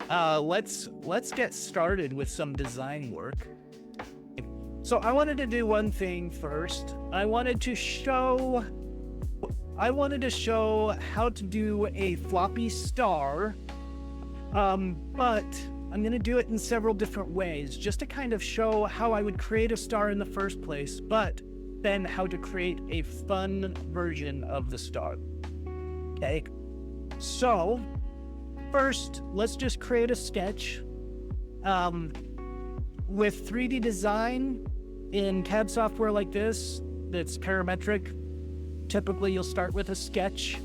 Let's get started with some design work. So I wanted to do one thing first. I wanted to show how to do a floppy star, but I'm going to do it in several different ways, just to kind of show how I would create a star in the first place, but then how to create a fun version of the star. Okay, so first, let's just create a sketch with 3D design in CAD software like this that's parametric. Typically, you'll start with a sketch,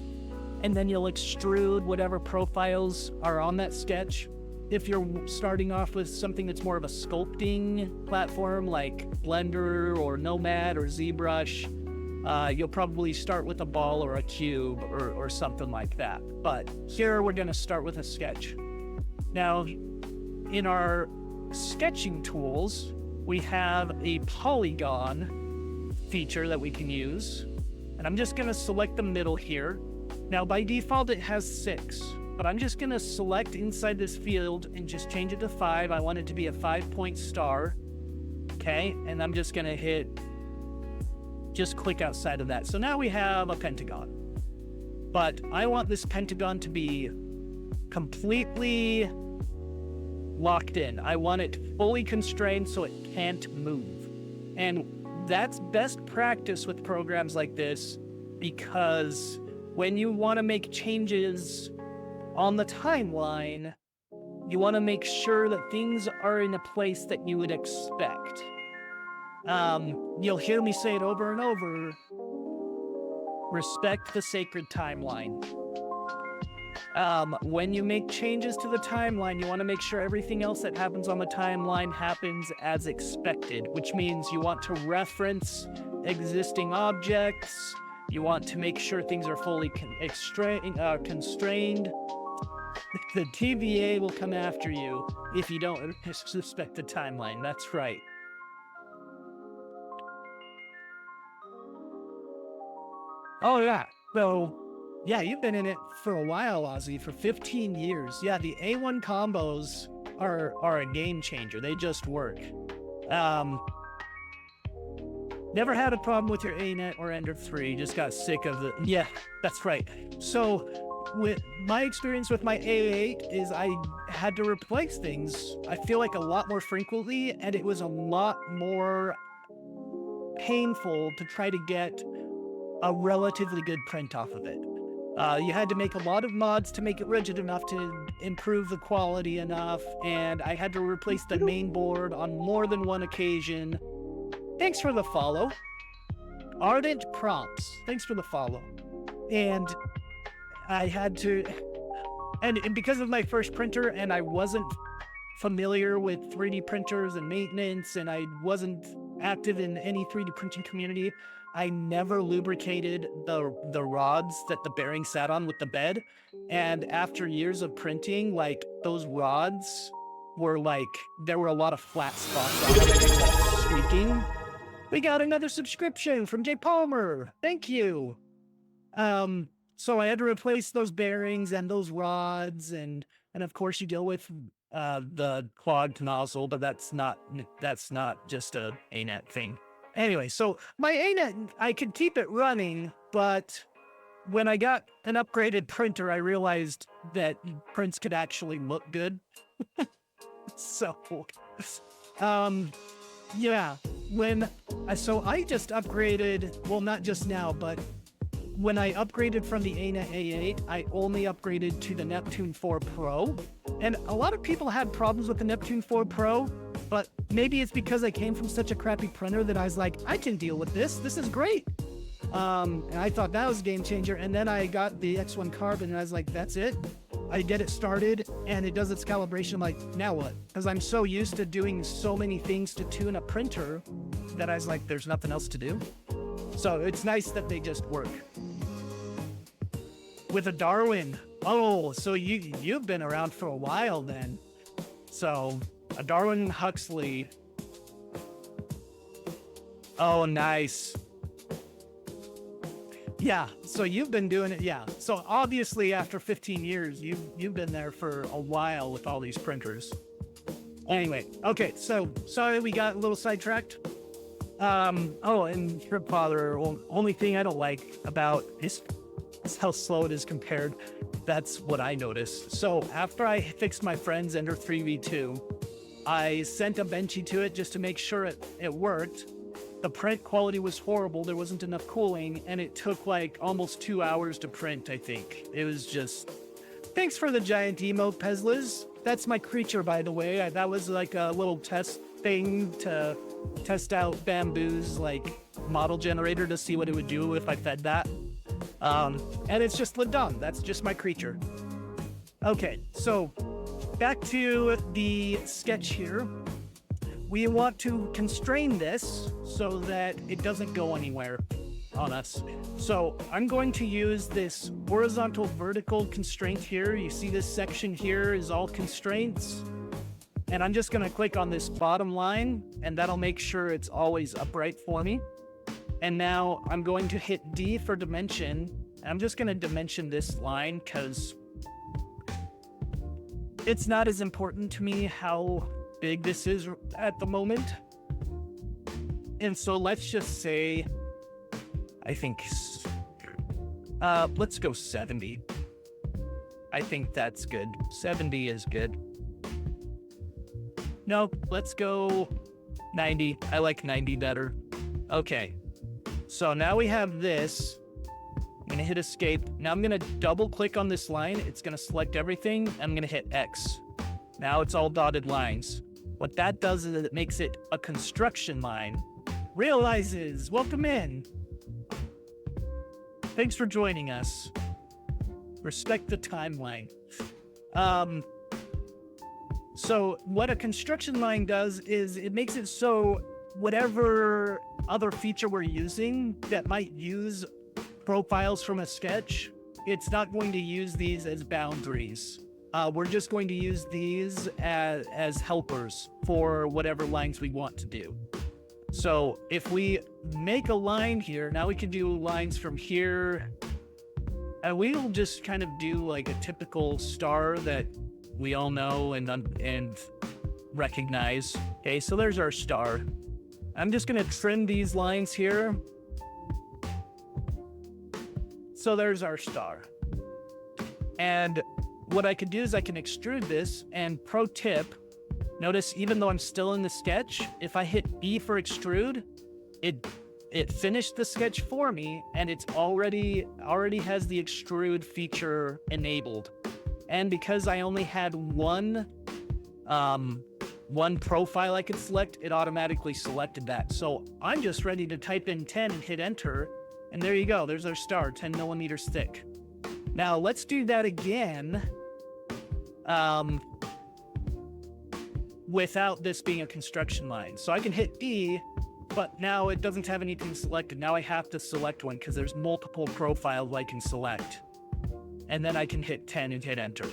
and then you'll extrude whatever profiles are on that sketch. If you're starting off with something that's more of a sculpting platform like Blender or Nomad or ZBrush, you'll probably start with a ball or a cube or something like that. But here we're going to start with a sketch. Now, in our sketching tools, we have a polygon feature that we can use. And I'm just going to select the middle here. Now, by default, it has 6. But I'm just going to select inside this field and just change it to 5. I want it to be a 5-point star. Okay, and I'm just going to just click outside of that. So now we have a pentagon. But I want this pentagon to be completely locked in. I want it fully constrained so it can't move. And that's best practice with programs like this, because when you want to make changes on the timeline, you want to make sure that things are in a place that you would expect. You'll hear me say it over and over. Respect the sacred timeline. When you make changes to the timeline, you want to make sure everything else that happens on the timeline happens as expected, which means you want to reference existing objects. You want to make sure things are fully constrained. The TVA will come after you if you don't respect the timeline. That's right. Oh, yeah. So, yeah, you've been in it for a while, Ozzy, for 15 years. Yeah, the A1 combos are a game changer. They just work. Never had a problem with your ANET or Ender 3. Just got sick of it. Yeah, that's right. So, with my experience with my A8 is I had to replace things, I feel like, a lot more frequently, and it was a lot more painful to try to get a relatively good print off of it. You had to make a lot of mods to make it rigid enough to improve the quality enough, and I had to replace the main board on more than one occasion. Thanks for the follow. Ardent Prompts, thanks for the follow. And I had to, and because of my first printer, and I wasn't familiar with 3D printers and maintenance, and I wasn't active in any 3D printing community, I never lubricated the rods that the bearing sat on with the bed. And after years of printing, like, those rods were like, there were a lot of flat spots on them, and they were like squeaking. We got another subscription from Jay Palmer. Thank you. So I had to replace those bearings and those rods, and of course you deal with the clogged nozzle, but that's not just a ANET thing. Anyway, so my ANET, I could keep it running, but when I got an upgraded printer, I realized that prints could actually look good. So, yeah, so I just upgraded, well, not just now, but when I upgraded from the ANET A8, I only upgraded to the Neptune 4 Pro. And a lot of people had problems with the Neptune 4 Pro, but maybe it's because I came from such a crappy printer that I was like, I can deal with this. This is great. And I thought that was a game changer. And then I got the X1 Carbon, and I was like, that's it. I get it started, and it does its calibration. I'm like, now what? Because I'm so used to doing so many things to tune a printer that I was like, there's nothing else to do. So it's nice that they just work. With a Darwin. Oh, so you've been around for a while then. So a Darwin Huxley. Oh, nice. Yeah, so you've been doing it, yeah. So obviously after 15 years, you've been there for a while with all these printers. Anyway, okay, so sorry we got a little sidetracked. Oh, and Trip Father, only thing I don't like about is how slow it is compared. That's what I noticed. So after I fixed my friend's Ender 3v2, I sent a Benchy to it just to make sure it worked. The print quality was horrible. There wasn't enough cooling, and it took like almost 2 hours to print, I think. It was just... Thanks for the giant emote, Pezlas. That's my creature, by the way. That was like a little test thing to test out Bamboo's like model generator to see what it would do if I fed that. And it's just Ladon. That's just my creature. Okay, so back to the sketch here. We want to constrain this so that it doesn't go anywhere on us. So I'm going to use this horizontal vertical constraint here. You see this section here is all constraints. And I'm just going to click on this bottom line, and that'll make sure it's always upright for me. And now I'm going to hit D for dimension. I'm just going to dimension this line because it's not as important to me how big this is at the moment. And so let's just say, I think, let's go 70. I think that's good. 70 is good. No, let's go 90. I like 90 better. Okay. So now we have this. I'm going to hit escape. Now I'm going to double click on this line. It's going to select everything. I'm going to hit X. Now it's all dotted lines. What that does is it makes it a construction line. Realizes, welcome in. Thanks for joining us. Respect the timeline. So what a construction line does is it makes it so whatever other feature we're using that might use profiles from a sketch, it's not going to use these as boundaries. We're just going to use these as helpers for whatever lines we want to do. So if we make a line here, now we can do lines from here. And we'll just kind of do like a typical star that we all know and recognize. Okay, so there's our star. I'm just going to trim these lines here. So there's our star. And what I could do is I can extrude this, and pro tip, notice even though I'm still in the sketch, if I hit B for extrude, it finished the sketch for me, and it's already has the extrude feature enabled. And because I only had one profile I could select, it automatically selected that. So I'm just ready to type in 10 and hit enter, and there you go. There's our star, 10 millimeters thick. Now let's do that again without this being a construction line. So I can hit E, but now it doesn't have anything selected. Now I have to select one because there's multiple profiles I can select. And then I can hit 10 and hit enter.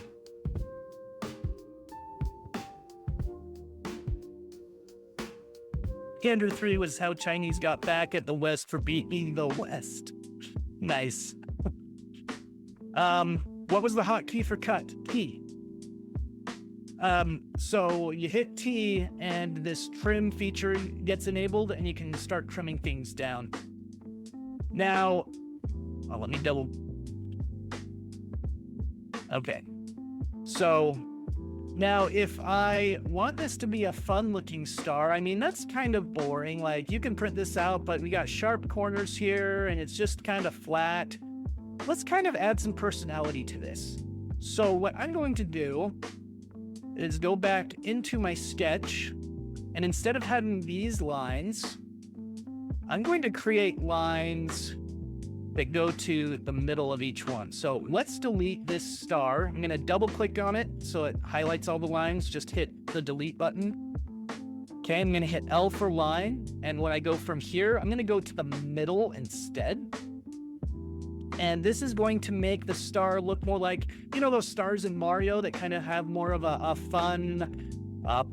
Ender 3 was how Chinese got back at the West for beating the West. Nice. What was the hotkey for cut? T. So you hit T and this trim feature gets enabled and you can start trimming things down. Now, let me double. Okay. So now if I want this to be a fun looking star, I mean, that's kind of boring. Like you can print this out, but we got sharp corners here and it's just kind of flat. Let's kind of add some personality to this. So what I'm going to do is go back into my sketch, and instead of having these lines, I'm going to create lines that go to the middle of each one. So let's delete this star. I'm going to double click on it so it highlights all the lines. Just hit the delete button. Okay, I'm going to hit L for line, and when I go from here, I'm going to go to the middle instead. And this is going to make the star look more like, you know, those stars in Mario that kind of have more of a fun,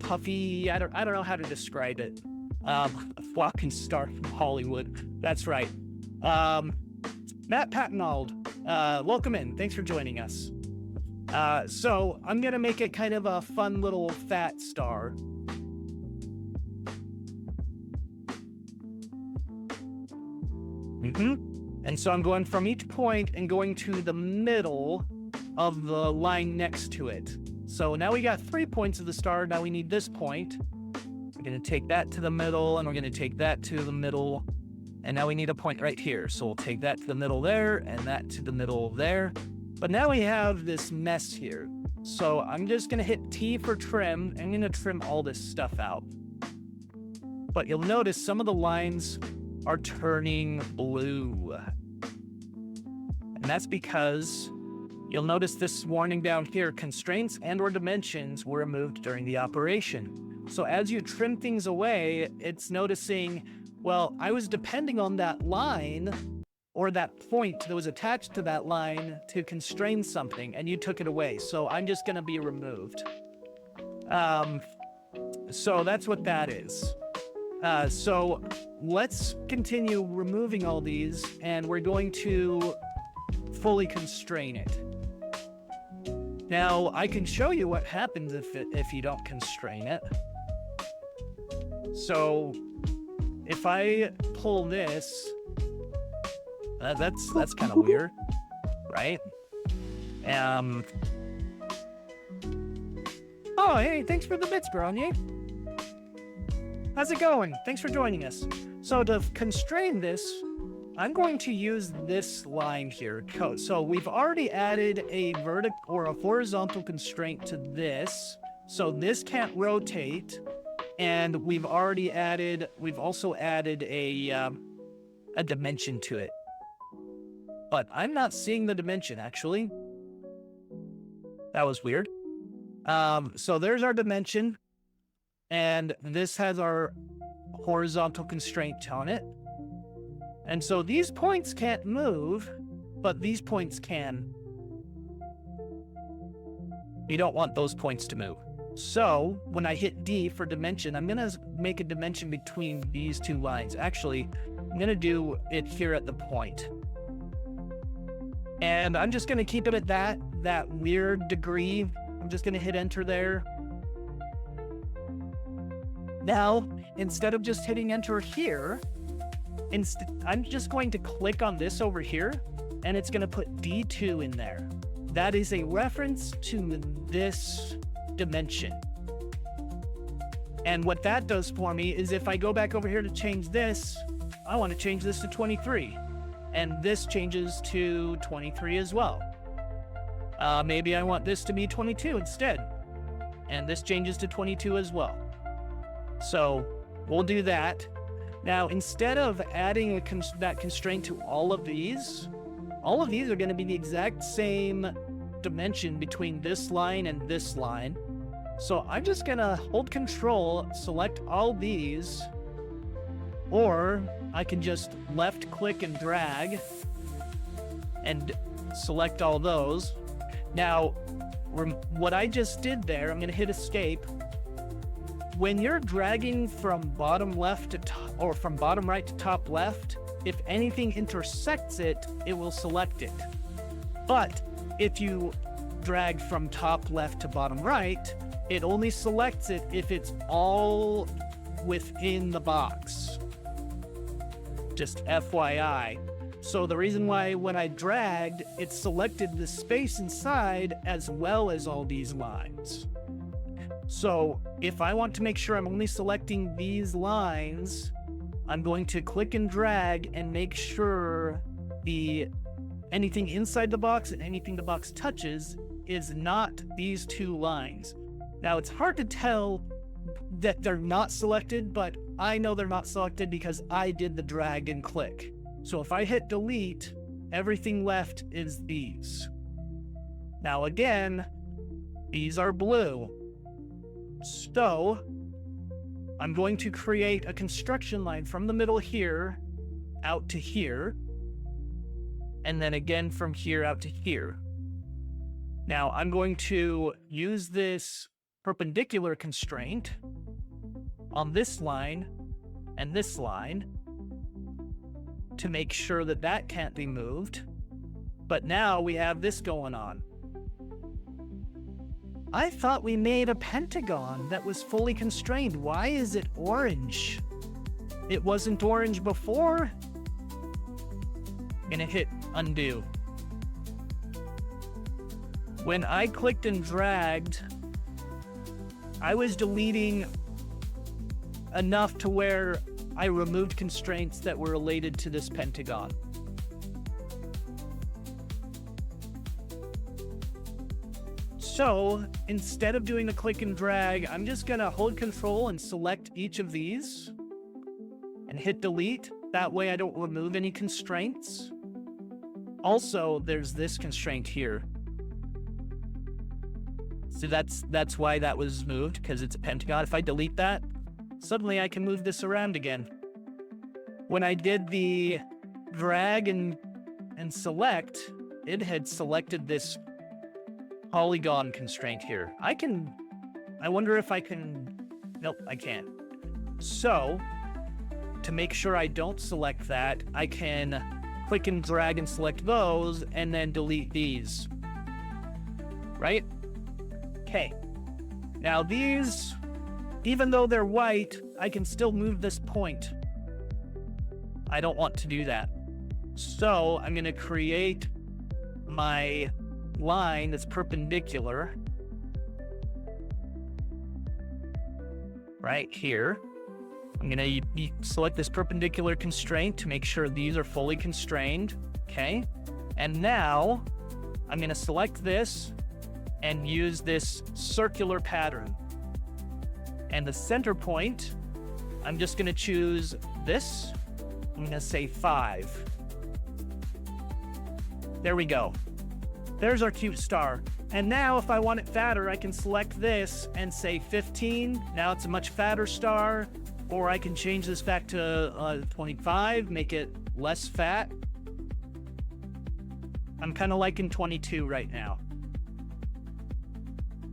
puffy, I don't know how to describe it. A flocking star from Hollywood. That's right. Matt Patinold, welcome in. Thanks for joining us. So I'm going to make it kind of a fun little fat star. And so I'm going from each point and going to the middle of the line next to it. So now we got 3 points of the star. Now we need this point. We're going to take that to the middle, and we're going to take that to the middle. And now we need a point right here. So we'll take that to the middle there, and that to the middle there. But now we have this mess here. So I'm just going to hit T for trim. I'm going to trim all this stuff out. But you'll notice some of the lines are turning blue. And that's because you'll notice this warning down here, constraints and or dimensions were removed during the operation. So as you trim things away, it's noticing, well, I was depending on that line or that point that was attached to that line to constrain something, and you took it away. So I'm just gonna be removed. So that's what that is. So let's continue removing all these, and we're going to fully constrain it. Now, I can show you what happens if you don't constrain it. So if I pull this, that's kind of weird, right? Oh, hey, thanks for the bits, Bronye. How's it going? Thanks for joining us. So to constrain this, I'm going to use this line here. So we've already added a vertical or a horizontal constraint to this. So this can't rotate. And we've also added a dimension to it. But I'm not seeing the dimension, actually. That was weird. So there's our dimension. And this has our horizontal constraint on it. And so these points can't move, but these points can. You don't want those points to move. So when I hit D for dimension, I'm gonna make a dimension between these two lines. Actually, I'm gonna do it here at the point. And I'm just gonna keep it at that weird degree. I'm just gonna hit enter there. Now, instead of just hitting enter here, I'm just going to click on this over here, and it's going to put D2 in there. That is a reference to this dimension. And what that does for me is if I go back over here to change this, I want to change this to 23. And this changes to 23 as well. Maybe I want this to be 22 instead. And this changes to 22 as well. So we'll do that. Now, instead of adding that constraint to all of these are going to be the exact same dimension between this line and this line. So I'm just going to hold control, select all these, or I can just left click and drag and select all those. Now, what I just did there, I'm going to hit escape. When you're dragging from bottom left to top, or from bottom right to top left, if anything intersects it, it will select it. But if you drag from top left to bottom right, it only selects it if it's all within the box. Just FYI. So the reason why when I dragged, it selected the space inside as well as all these lines. So if I want to make sure I'm only selecting these lines, I'm going to click and drag and make sure anything inside the box and anything the box touches is not these two lines. Now it's hard to tell that they're not selected, but I know they're not selected because I did the drag and click. So if I hit delete, everything left is these. Now again, these are blue. So I'm going to create a construction line from the middle here out to here, and then again from here out to here. Now I'm going to use this perpendicular constraint on this line and this line, to make sure that that can't be moved. But now we have this going on. I thought we made a pentagon that was fully constrained. Why is it orange? It wasn't orange before. I'm gonna hit undo. When I clicked and dragged, I was deleting enough to where I removed constraints that were related to this pentagon. So instead of doing the click and drag, I'm just gonna hold control and select each of these and hit delete. That way I don't remove any constraints. Also, there's this constraint here. So that's why that was moved, because it's a pentagon. If I delete that, suddenly I can move this around again. When I did the drag and select, it had selected this polygon constraint here. I wonder if I can, nope, I can't. So, to make sure I don't select that, I can click and drag and select those, and then delete these. Right? Okay. Now these, even though they're white, I can still move this point. I don't want to do that. So I'm going to create my line that's perpendicular right here. I'm going to select this perpendicular constraint to make sure these are fully constrained. Okay. And now I'm going to select this and use this circular pattern. And the center point, I'm just going to choose this. I'm going to say 5. There we go. There's our cute star. And now if I want it fatter, I can select this and say 15. Now it's a much fatter star. Or I can change this back to 25, make it less fat. I'm kind of liking 22 right now.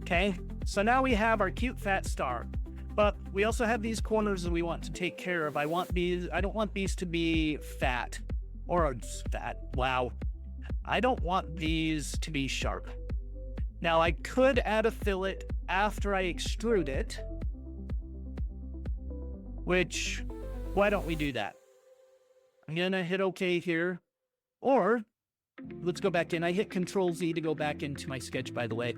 Okay, so now we have our cute fat star. But we also have these corners that we want to take care of. I don't want these to be fat. Or fat, wow. I don't want these to be sharp. Now I could add a fillet after I extrude it. Which, why don't we do that? I'm gonna hit OK here. Or, let's go back in. I hit Control Z to go back into my sketch, by the way.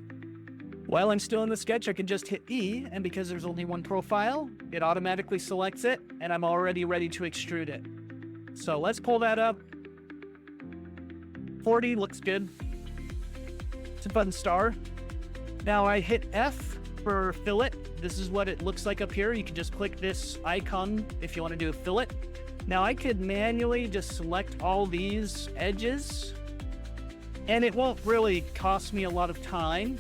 While I'm still in the sketch, I can just hit E, and because there's only one profile, it automatically selects it, and I'm already ready to extrude it. So let's pull that up. 40 looks good. It's a fun star. Now I hit F for fillet. This is what it looks like up here. You can just click this icon if you want to do a fillet. Now I could manually just select all these edges, and it won't really cost me a lot of time.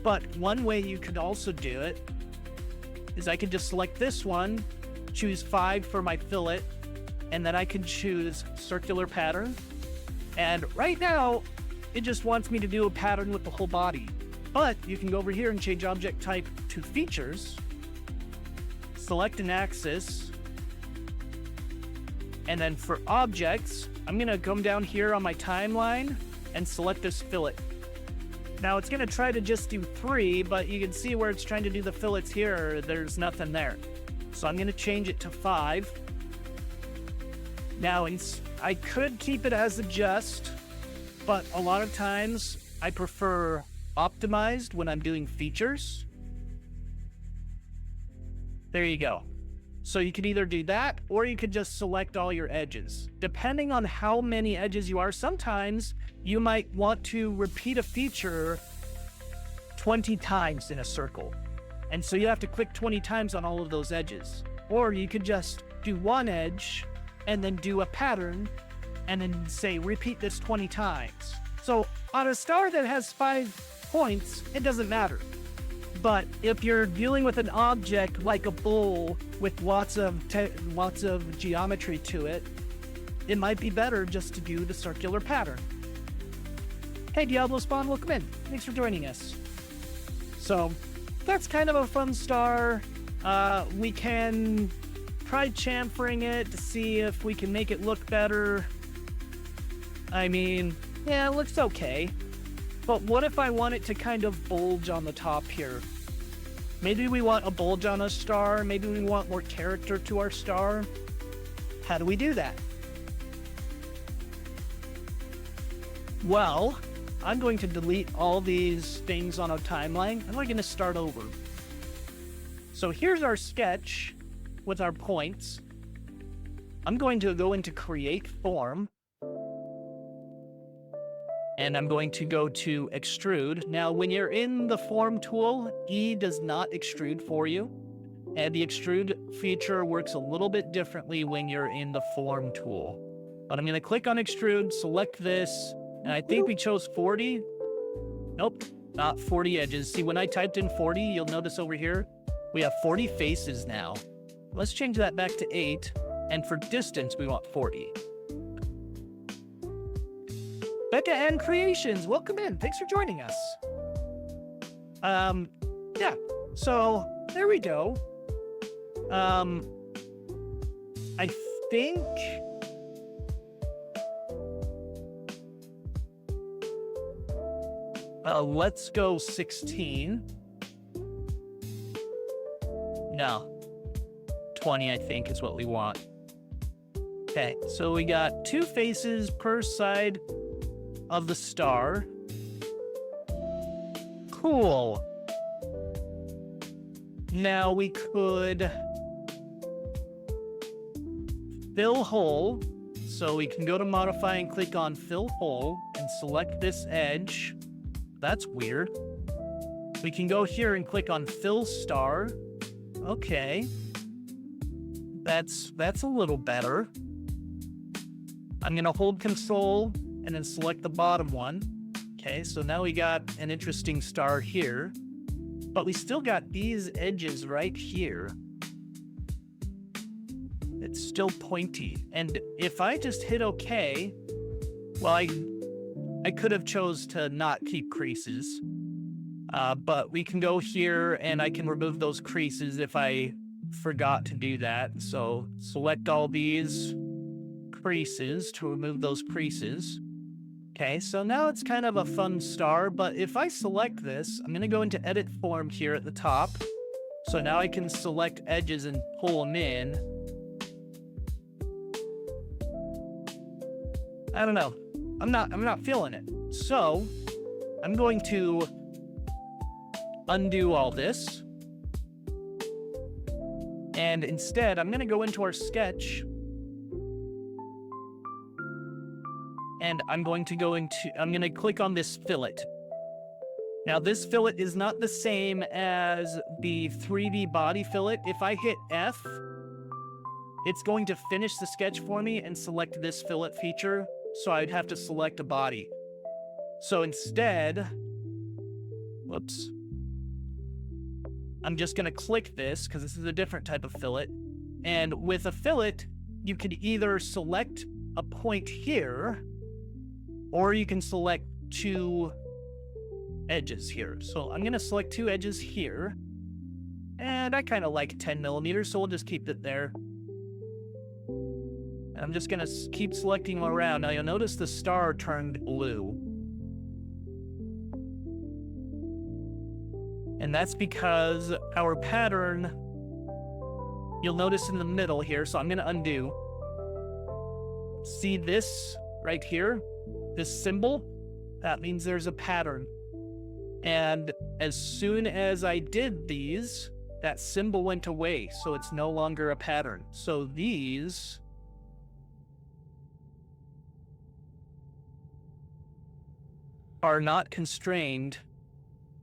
But one way you could also do it is I could just select this one, choose 5 for my fillet, and then I can choose circular pattern. And right now, it just wants me to do a pattern with the whole body. But you can go over here and change object type to features, select an axis, and then for objects, I'm gonna come down here on my timeline and select this fillet. Now it's gonna try to just do 3, but you can see where it's trying to do the fillets here, there's nothing there. So I'm gonna change it to 5. Now I could keep it as adjust, but a lot of times I prefer optimized when I'm doing features. There you go. So you could either do that, or you could just select all your edges. Depending on how many edges you are, sometimes you might want to repeat a feature 20 times in a circle. And so you have to click 20 times on all of those edges. Or you could just do one edge and then do a pattern and then say, repeat this 20 times. So on a star that has 5 points, it doesn't matter. But if you're dealing with an object like a bowl with lots of geometry to it, it might be better just to do the circular pattern. Hey Diablo Spawn, welcome in. Thanks for joining us. So that's kind of a fun star. We can try chamfering it to see if we can make it look better. I mean, yeah, it looks okay. But what if I want it to kind of bulge on the top here? Maybe we want a bulge on a star. Maybe we want more character to our star. How do we do that? Well, I'm going to delete all these things on our timeline, and we're going to start over. So here's our sketch with our points. I'm going to go into Create Form, and I'm going to go to Extrude. Now, when you're in the Form tool, E does not extrude for you, and the Extrude feature works a little bit differently when you're in the Form tool. But I'm going to click on Extrude, select this, and I think we chose 40. Nope, not 40 edges. See, when I typed in 40, you'll notice over here, we have 40 faces now. Let's change that back to 8, and for distance, we want 40. Becca and Creations, welcome in. Thanks for joining us. Yeah, so there we go. I think... let's go 16. No. 20, I think, is what we want. Okay, so we got 2 faces per side of the star. Cool. Now we could fill hole. So we can go to modify and click on fill hole and select this edge. That's weird. We can go here and click on fill star. Okay. That's a little better. I'm gonna hold Control and then select the bottom one. Okay, so now we got an interesting star here, but we still got these edges right here. It's still pointy. And if I just hit OK, well, I could have chose to not keep creases, but we can go here and I can remove those creases if I forgot to do that. So select all these creases to remove those creases. Okay, so now it's kind of a fun star, but if I select this, I'm going to go into Edit Form here at the top. So now I can select edges and pull them in. I don't know. I'm not feeling it. So I'm going to undo all this. And instead, I'm going to go into our sketch. And I'm going to click on this fillet. Now this fillet is not the same as the 3D body fillet. If I hit F, it's going to finish the sketch for me and select this fillet feature. So I'd have to select a body. So instead, whoops. I'm just gonna click this because this is a different type of fillet. And with a fillet, you could either select a point here, or you can select 2 edges here. So I'm gonna select 2 edges here. And I kind of like 10 millimeters, so we'll just keep it there. I'm just gonna keep selecting them around. Now you'll notice the star turned blue. And that's because our pattern, you'll notice in the middle here, so I'm gonna undo. See this right here? This symbol? That means there's a pattern. And as soon as I did these, that symbol went away, so it's no longer a pattern. So these are not constrained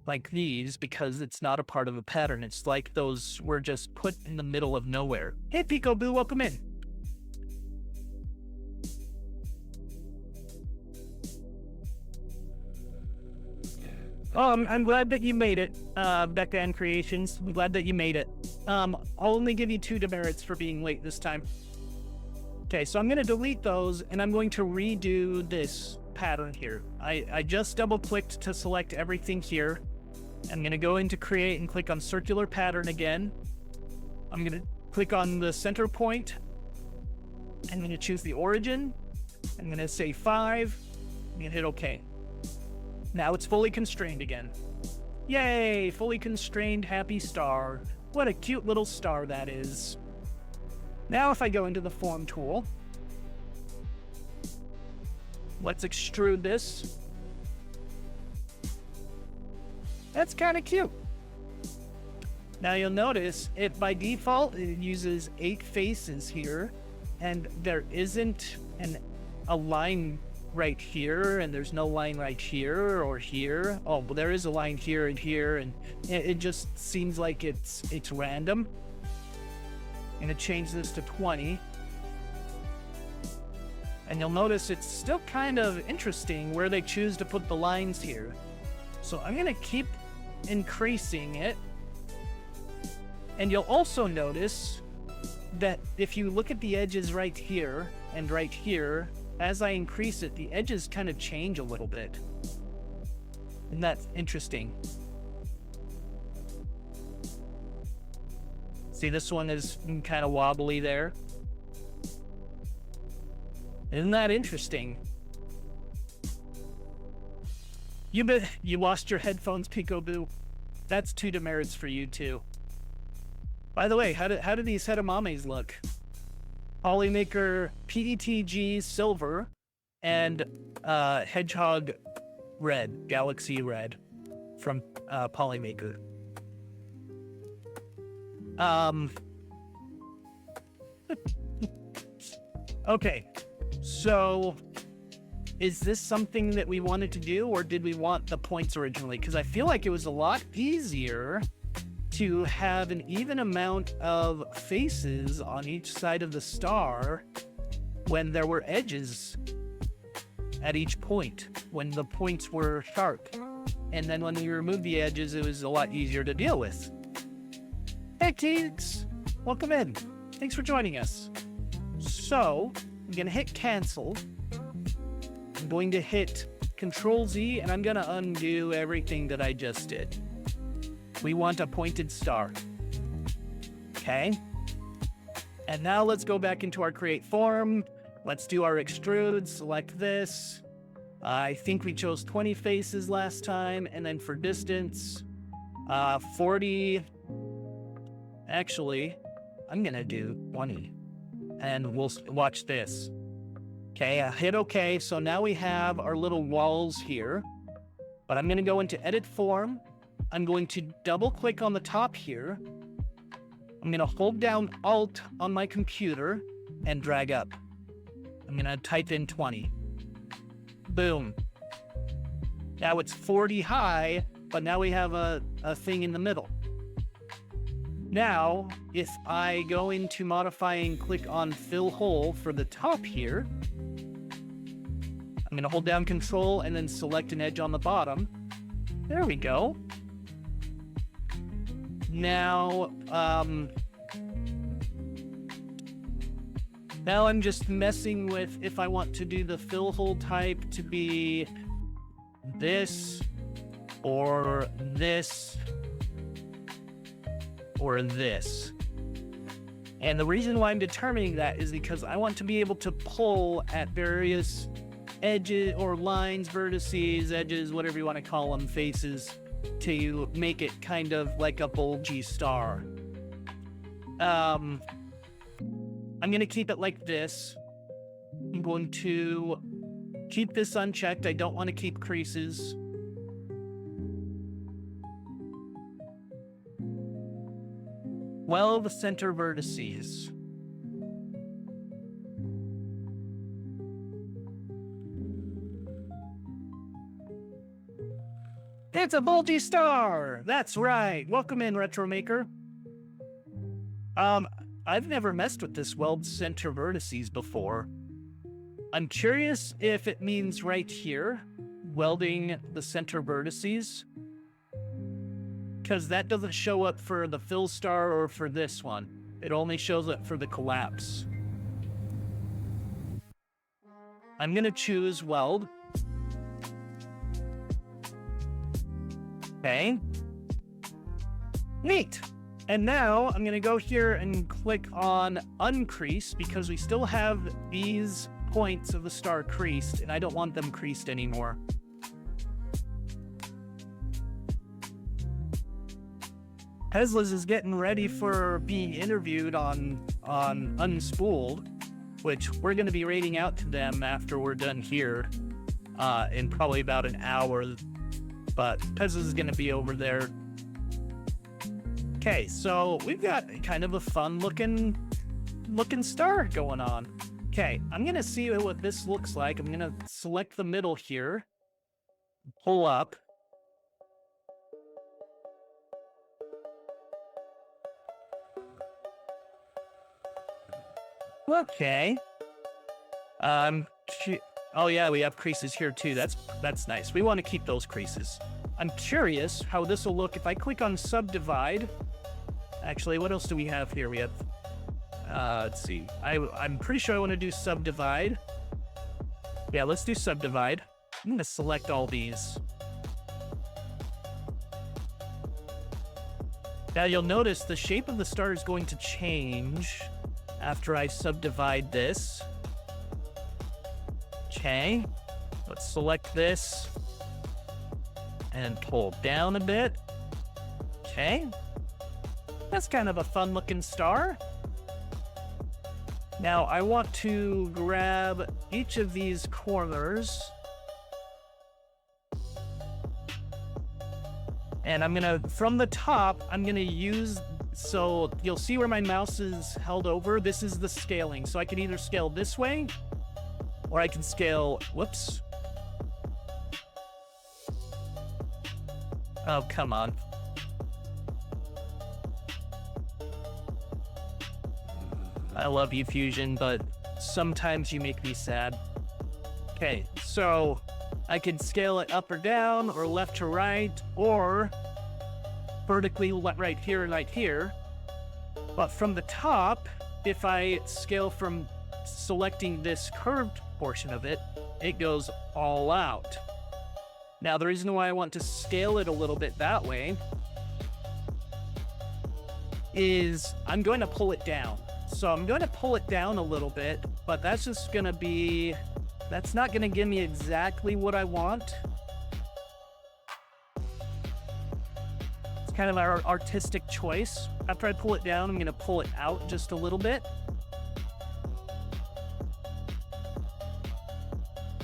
like these because it's not a part of a pattern. It's like those were just put in the middle of nowhere. Hey, Pico Boo, welcome in. I'm glad that you made it, Becca and Creations. I'm glad that you made it. I'll only give you 2 demerits for being late this time. Okay, so I'm going to delete those, and I'm going to redo this pattern here. I just double-clicked to select everything here. I'm going to go into Create and click on Circular Pattern again. I'm going to click on the center point. I'm going to choose the origin. I'm going to say 5. I'm going to hit OK. Now it's fully constrained again. Yay! Fully constrained happy star. What a cute little star that is. Now if I go into the form tool, let's extrude this. That's kind of cute. Now you'll notice it by default, it uses 8 faces here, and there isn't a line right here, and there's no line right here or here. Oh, but there is a line here and here, and it just seems like it's random. I'm gonna change this to 20. And you'll notice it's still kind of interesting where they choose to put the lines here. So I'm gonna keep increasing it. And you'll also notice that if you look at the edges right here and right here, as I increase it, the edges kind of change a little bit. And that's interesting. See, this one is kind of wobbly there. Isn't that interesting? You lost your headphones, Peekaboo. That's 2 demerits for you too. By the way, how do these edamames look? Polymaker PETG Silver and Hedgehog Red, Galaxy Red from Polymaker. Okay, so is this something that we wanted to do, or did we want the points originally? Because I feel like it was a lot easier to have an even amount of faces on each side of the star when there were edges at each point, when the points were sharp. And then when we removed the edges, it was a lot easier to deal with. Hey, Teeks! Welcome in. Thanks for joining us. So, I'm going to hit cancel. I'm going to hit Control Z, and I'm going to undo everything that I just did. We want a pointed star. Okay. And now let's go back into our create form. Let's do our extrude, select this. I think we chose 20 faces last time, and then for distance, 40. Actually, I'm gonna do 20, and we'll watch this. Okay, I hit OK, so now we have our little walls here, but I'm gonna go into edit form. I'm going to double click on the top here. I'm gonna hold down Alt on my computer and drag up. I'm gonna type in 20. Boom. Now it's 40 high, but now we have a thing in the middle. Now, if I go into modify and click on fill hole for the top here, I'm gonna hold down Control and then select an edge on the bottom. There we go. Now, now I'm just messing with if I want to do the fill hole type to be this, or this, or this. And the reason why I'm determining that is because I want to be able to pull at various edges or lines, vertices, edges, whatever you want to call them, faces, to make it kind of like a bulgy star. I'm going to keep it like this. I'm going to keep this unchecked. I don't want to keep creases. Well, the center vertices. It's a bulgy star! That's right! Welcome in, Retro Maker. I've never messed with this weld center vertices before. I'm curious if it means right here, welding the center vertices, because that doesn't show up for the fill star or for this one. It only shows up for the collapse. I'm gonna choose weld. Okay. Neat. And now I'm going to go here and click on uncrease because we still have these points of the star creased and I don't want them creased anymore. Teslas is getting ready for being interviewed on Unspooled, which we're going to be rating out to them after we're done here in probably about an hour. But Teslas is going to be over there. Okay, so we've got kind of a fun looking star going on. Okay, I'm going to see what this looks like. I'm going to select the middle here, pull up. Okay. Oh yeah, we have creases here too. That's nice. We want to keep those creases. I'm curious how this will look if I click on subdivide. Actually, what else do we have here? We have, let's see. I'm pretty sure I want to do subdivide. Yeah, let's do subdivide. I'm going to select all these. Now you'll notice the shape of the star is going to change after I subdivide this. Okay, let's select this and pull down a bit. Okay, that's kind of a fun looking star. Now I want to grab each of these corners and I'm gonna, from the top, I'm gonna use, so you'll see where my mouse is held over. This is the scaling. So I can either scale this way or I can scale, whoops. Oh, come on. I love you, Fusion, but sometimes you make me sad. Okay, so I can scale it up or down or left to right or vertically right here and right here. But from the top, if I scale from selecting this curved portion of it, it goes all out. Now, the reason why I want to scale it a little bit that way is I'm going to pull it down. So I'm going to pull it down a little bit, but that's just going to be, that's not going to give me exactly what I want. It's kind of our artistic choice. After I pull it down, I'm going to pull it out just a little bit.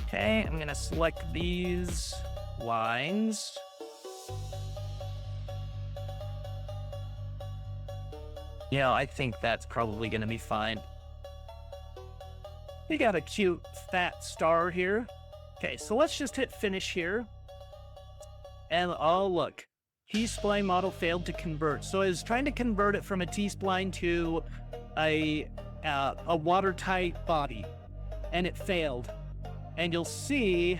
Okay, I'm going to select these lines. Yeah, I think that's probably going to be fine. We got a cute fat star here. Okay, so let's just hit finish here. And oh, look. T-spline model failed to convert. So I was trying to convert it from a T-spline to a watertight body. And it failed. And you'll see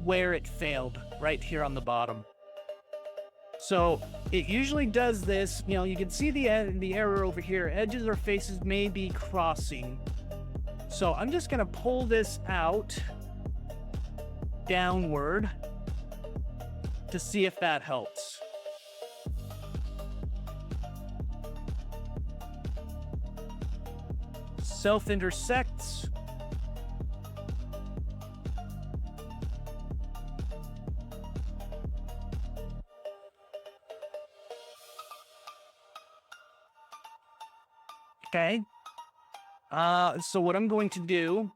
where it failed right here on the bottom. So it usually does this, you know, you can see the error over here. Edges or faces may be crossing. So I'm just gonna pull this out downward to see if that helps. Self-intersects. Okay. So what I'm going to do,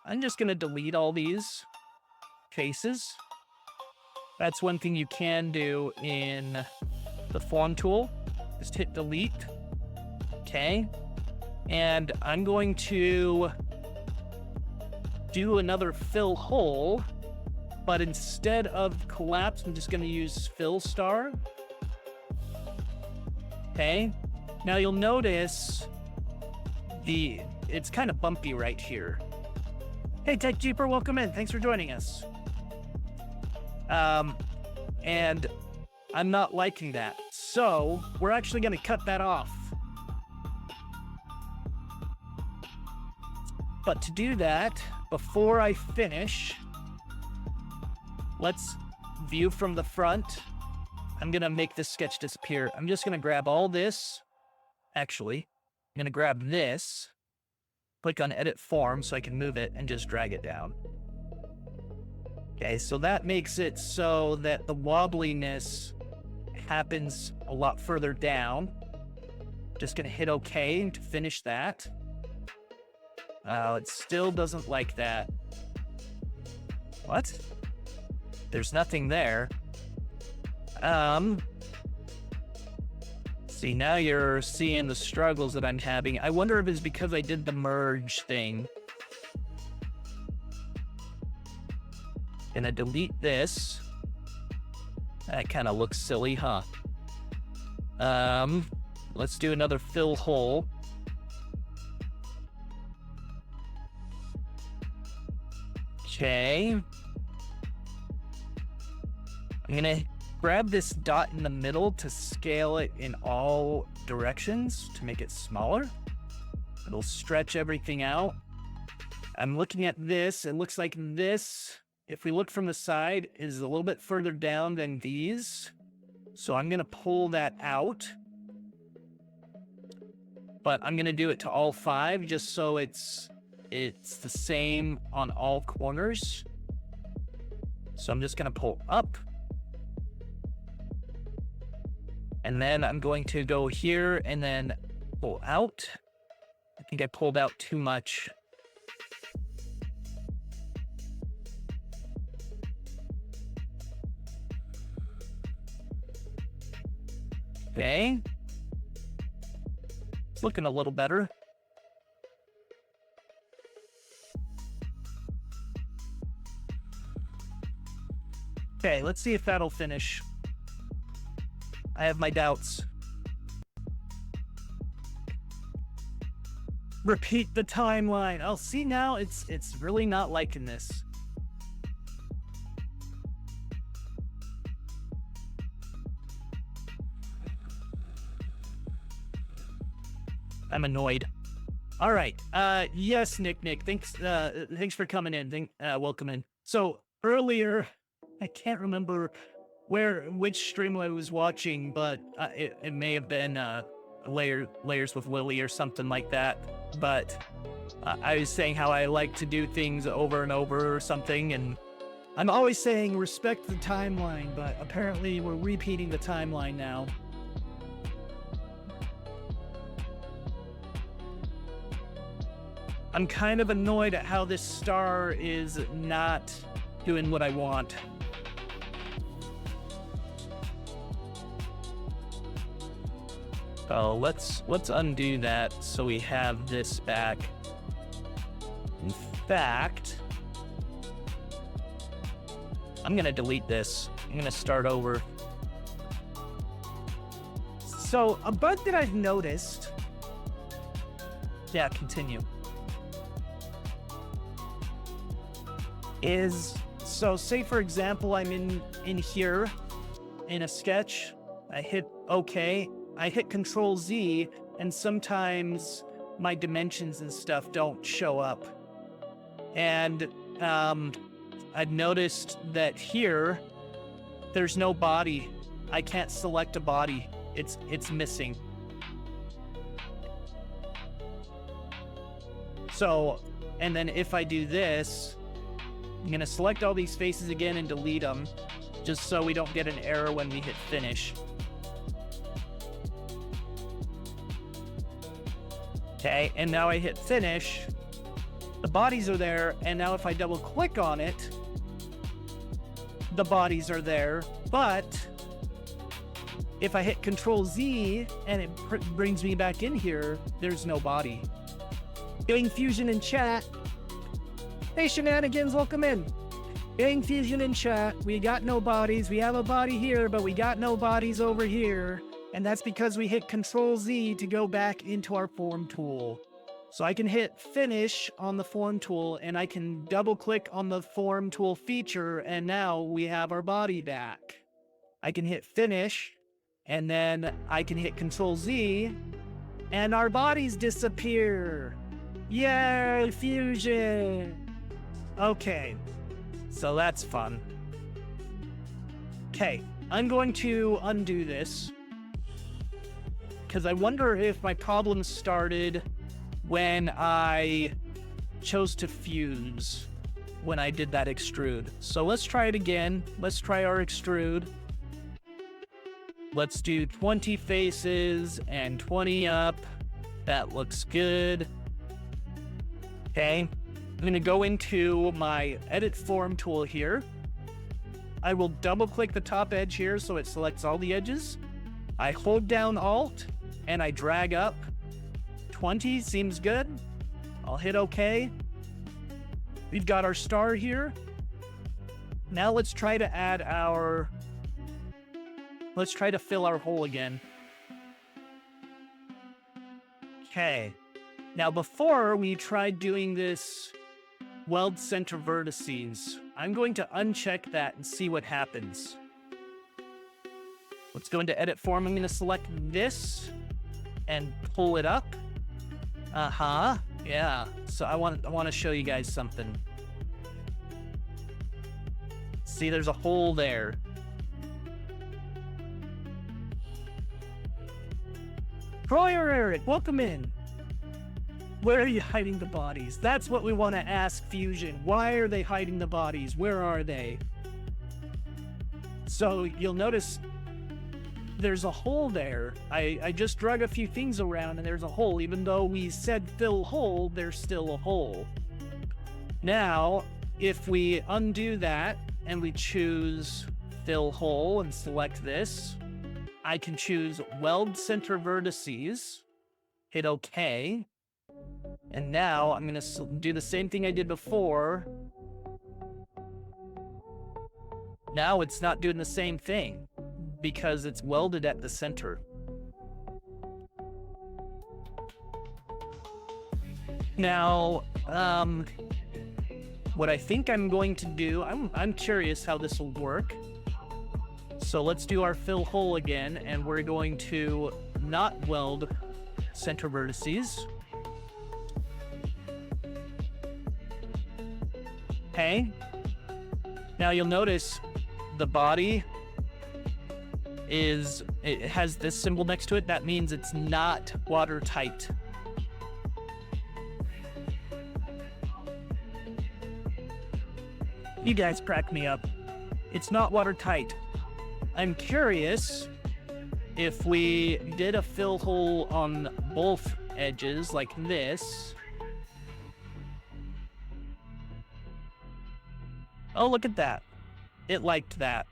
I'm just going to delete all these faces. That's one thing you can do in the form tool. Just hit delete. Okay. And I'm going to do another fill hole, but instead of collapse, I'm just going to use fill star. Okay. Now you'll notice it's kind of bumpy right here. Hey, Tech Jeeper, welcome in. Thanks for joining us. And I'm not liking that. So we're actually going to cut that off. But to do that, before I finish, let's view from the front. I'm gonna make this sketch disappear. I'm just gonna grab all this. Actually, I'm gonna grab this, click on edit form so I can move it and just drag it down. Okay, so that makes it so that the wobbliness happens a lot further down. Just gonna hit OK to finish that. It still doesn't like that. What? There's nothing there. See, now you're seeing the struggles that I'm having. I wonder if it's because I did the merge thing. Gonna delete this. That kind of looks silly, huh? Let's do another fill hole. Okay. I'm gonna grab this dot in the middle to scale it in all directions to make it smaller. It'll stretch everything out. I'm looking at this. It looks like this, if we look from the side, is a little bit further down than these. So I'm gonna pull that out. But I'm gonna do it to all 5 just so it's the same on all corners. So I'm just gonna pull up. And then I'm going to go here and then pull out. I think I pulled out too much. Okay. It's looking a little better. Okay, let's see if that'll finish. I have my doubts. Repeat the timeline. Oh, see now it's really not liking this. I'm annoyed. All right. Yes, Nick. Thanks for coming in. Welcome in. So earlier, I can't remember which stream I was watching, but it may have been Layers with Lily or something like that. But I was saying how I like to do things over and over or something, and I'm always saying respect the timeline, but apparently we're repeating the timeline now. I'm kind of annoyed at how this star is not doing what I want. So let's undo that so we have this back. In fact, I'm gonna delete this. I'm gonna start over. So a bug that I've noticed. Yeah, continue. Is, so say for example, I'm in here in a sketch, I hit OK, I hit Control Z, and sometimes my dimensions and stuff don't show up. And I've noticed that here, there's no body. I can't select a body. It's missing. So, and then if I do this, I'm gonna select all these faces again and delete them, just so we don't get an error when we hit finish. Okay, and now I hit finish. The bodies are there, and now if I double click on it, the bodies are there, but if I hit Control Z and it brings me back in here, there's no body. Doing Fusion in chat. Hey Shenanigans, welcome in. Doing Fusion in chat. We got no bodies. We have a body here, but we got no bodies over here. And that's because we hit Control Z to go back into our form tool. So I can hit finish on the form tool and I can double click on the form tool feature and now we have our body back. I can hit finish and then I can hit Control Z and our bodies disappear. Yay, Fusion! Okay, so that's fun. Okay, I'm going to undo this, because I wonder if my problem started when I chose to fuse when I did that extrude. So let's try it again. Let's try our extrude. Let's do 20 faces and 20 up. That looks good. Okay, I'm gonna go into my edit form tool here. I will double click the top edge here so it selects all the edges. I hold down Alt and I drag up. 20 seems good. I'll hit OK. We've got our star here. Now let's try to add our... Let's try to fill our hole again. Okay. Now before we tried doing this weld center vertices, I'm going to uncheck that and see what happens. Let's go into edit form. I'm going to select this and pull it up. Yeah. So I want to show you guys something. See, there's a hole there. Troy or Eric, welcome in. Where are you hiding the bodies? That's what we want to ask Fusion. Why are they hiding the bodies? Where are they? So you'll notice there's a hole there. I just drug a few things around and there's a hole. Even though we said fill hole, there's still a hole. Now, if we undo that and we choose fill hole and select this, I can choose weld center vertices, hit OK. And now I'm going to do the same thing I did before. Now it's not doing the same thing because it's welded at the center. Now, what I think I'm going to do, I'm curious how this will work. So let's do our fill hole again, and we're going to not weld center vertices. Okay. Now you'll notice the body it has this symbol next to it. That means it's not watertight. You guys crack me up. It's not watertight. I'm curious if we did a fill hole on both edges like this. Oh, look at that. It liked that.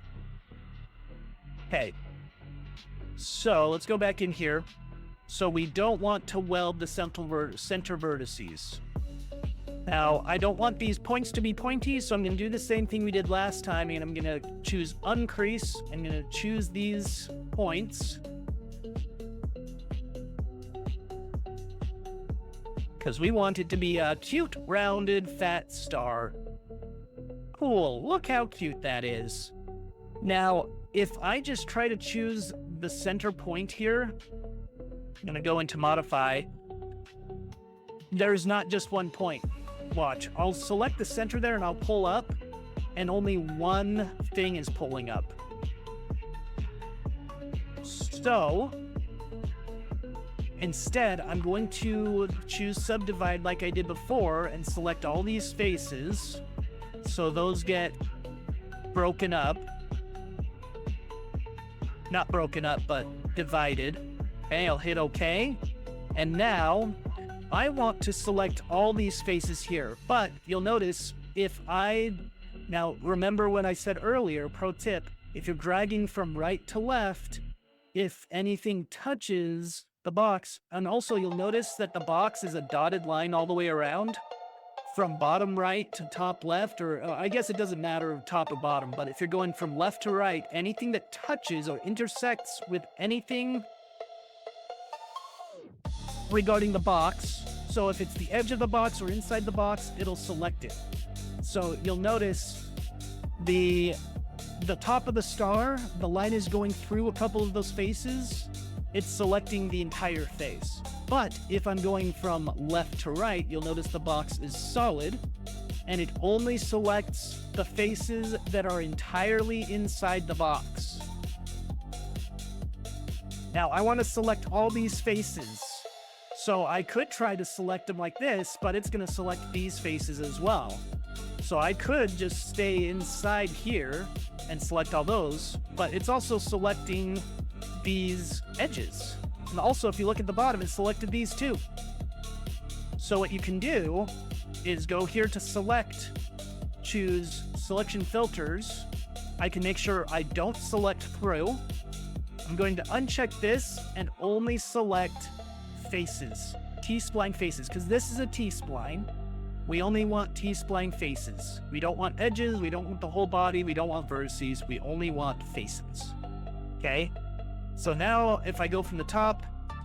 Okay. So let's go back in here. So we don't want to weld the center vertices. Now, I don't want these points to be pointy, so I'm going to do the same thing we did last time, and I'm going to choose uncrease. I'm going to choose these points. Because we want it to be a cute, rounded, fat star. Cool, look how cute that is. Now, if I just try to choose the center point here, I'm going to go into modify. There's not just one point. Watch, I'll select the center there and I'll pull up, and only one thing is pulling up. So, instead, I'm going to choose subdivide like I did before and select all these faces. So those get broken up. Not broken up, but divided. Okay, I'll hit OK. And now I want to select all these faces here, but you'll notice now remember when I said earlier, pro tip, if you're dragging from right to left, if anything touches the box, and also you'll notice that the box is a dotted line all the way around, from bottom right to top left, or I guess it doesn't matter top or bottom, but if you're going from left to right, anything that touches or intersects with anything regarding the box, so if it's the edge of the box or inside the box, it'll select it. So you'll notice the top of the star, the line is going through a couple of those faces, it's selecting the entire face. But if I'm going from left to right, you'll notice the box is solid, and it only selects the faces that are entirely inside the box. Now, I want to select all these faces. So I could try to select them like this, but it's going to select these faces as well. So I could just stay inside here and select all those, but it's also selecting these edges. And also, if you look at the bottom, it selected these too. So what you can do is go here to select, choose selection filters. I can make sure I don't select through. I'm going to uncheck this and only select faces, T-spline faces, because this is a T-spline. We only want T-spline faces. We don't want edges, we don't want the whole body, we don't want vertices, we only want faces. Okay? So now if I go from the top,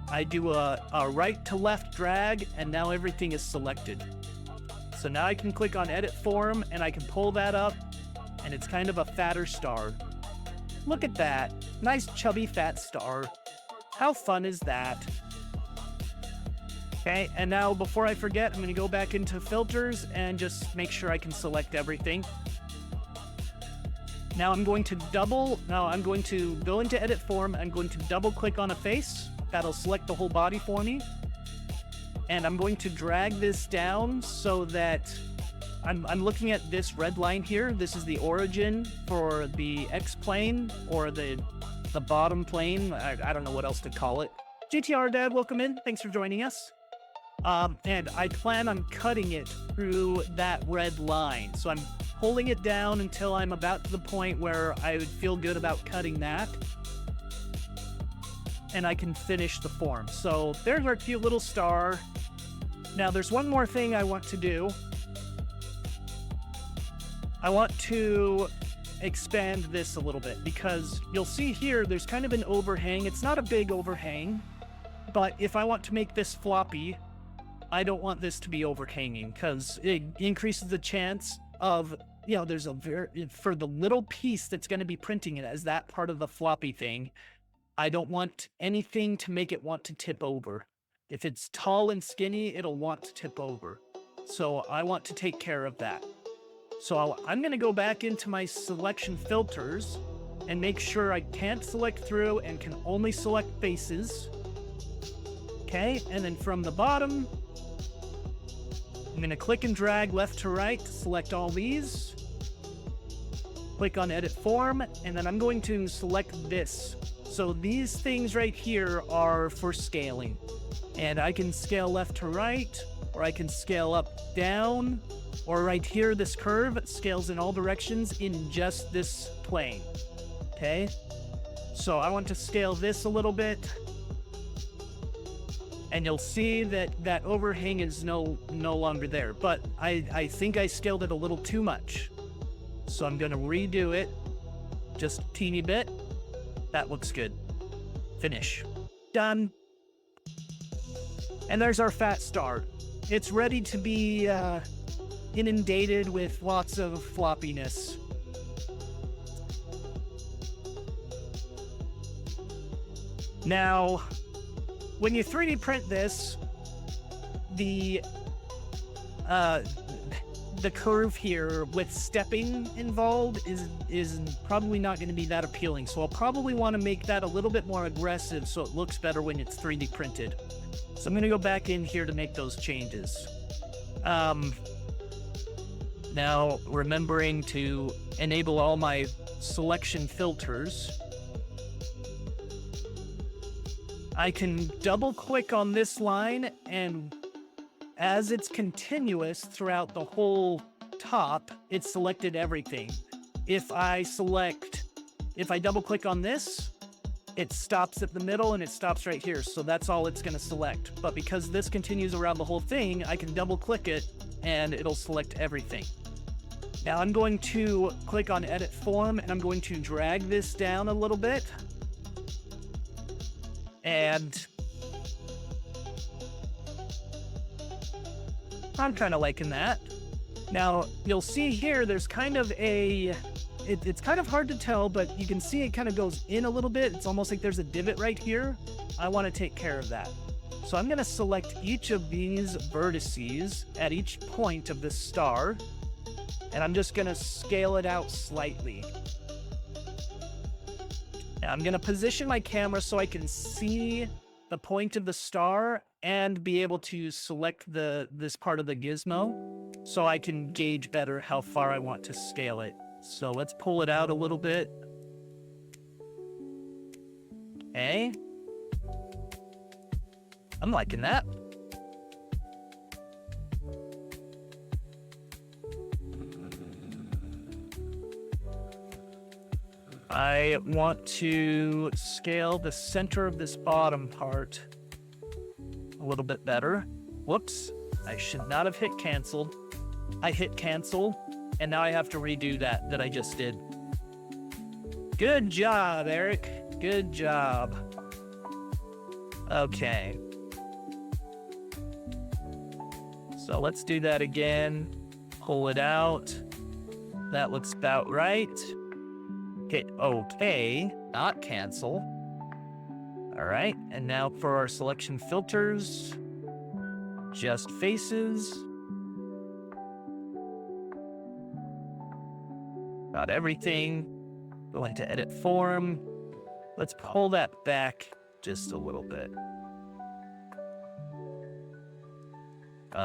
I do a right to left drag, and now everything is selected. So now I can click on edit form and I can pull that up, and it's kind of a fatter star. Look at that. Nice chubby fat star. How fun is that? Okay, and now before I forget, I'm going to go back into filters and just make sure I can select everything. Now I'm going to go into edit form. I'm going to double click on a face. That'll select the whole body for me. And I'm going to drag this down so that I'm looking at this red line here. This is the origin for the X plane, or the bottom plane. I don't know what else to call it. GTR Dad, welcome in. Thanks for joining us. And I plan on cutting it through that red line. So I'm pulling it down until I'm about to the point where I would feel good about cutting that. And I can finish the form. So there's our cute little star. Now there's one more thing I want to do. I want to expand this a little bit, because you'll see here there's kind of an overhang. It's not a big overhang, but if I want to make this floppy, I don't want this to be overhanging, because it increases the chance of, there's for the little piece that's going to be printing it as that part of the floppy thing, I don't want anything to make it want to tip over. If it's tall and skinny, it'll want to tip over. So I want to take care of that. So I'm going to go back into my selection filters and make sure I can't select through and can only select faces. Okay, and then from the bottom, I'm going to click and drag left to right to select all these. Click on edit form, and then I'm going to select this. So these things right here are for scaling. And I can scale left to right, or I can scale up, down, or right here, this curve scales in all directions in just this plane. Okay? So I want to scale this a little bit. And you'll see that that overhang is no longer there. But I think I scaled it a little too much. So I'm going to redo it just a teeny bit. That looks good. Finish. Done. And there's our fat star. It's ready to be inundated with lots of floppiness. Now, when you 3D print this, the curve here with stepping involved is probably not going to be that appealing. So I'll probably want to make that a little bit more aggressive so it looks better when it's 3D printed. So I'm going to go back in here to make those changes. Now, remembering to enable all my selection filters, I can double click on this line, and as it's continuous throughout the whole top, it's selected everything. If I double click on this, it stops at the middle and it stops right here. So that's all it's going to select. But because this continues around the whole thing, I can double click it and it'll select everything. Now I'm going to click on edit form, and I'm going to drag this down a little bit. And I'm kind of liking that. Now, you'll see here, there's kind of it's kind of hard to tell, but you can see it kind of goes in a little bit. It's almost like there's a divot right here. I want to take care of that. So I'm going to select each of these vertices at each point of this star. And I'm just gonna scale it out slightly. Now I'm gonna position my camera so I can see the point of the star and be able to select this part of the gizmo so I can gauge better how far I want to scale it. So let's pull it out a little bit. Okay. I'm liking that. I want to scale the center of this bottom part a little bit better. Whoops, I should not have hit cancel. I hit cancel, and now I have to redo that I just did. Good job, Eric. Good job. Okay. So let's do that again. Pull it out. That looks about right. Hit OK, not cancel. All right, and now for our selection filters, just faces. Got everything. Go into edit form. Let's pull that back just a little bit.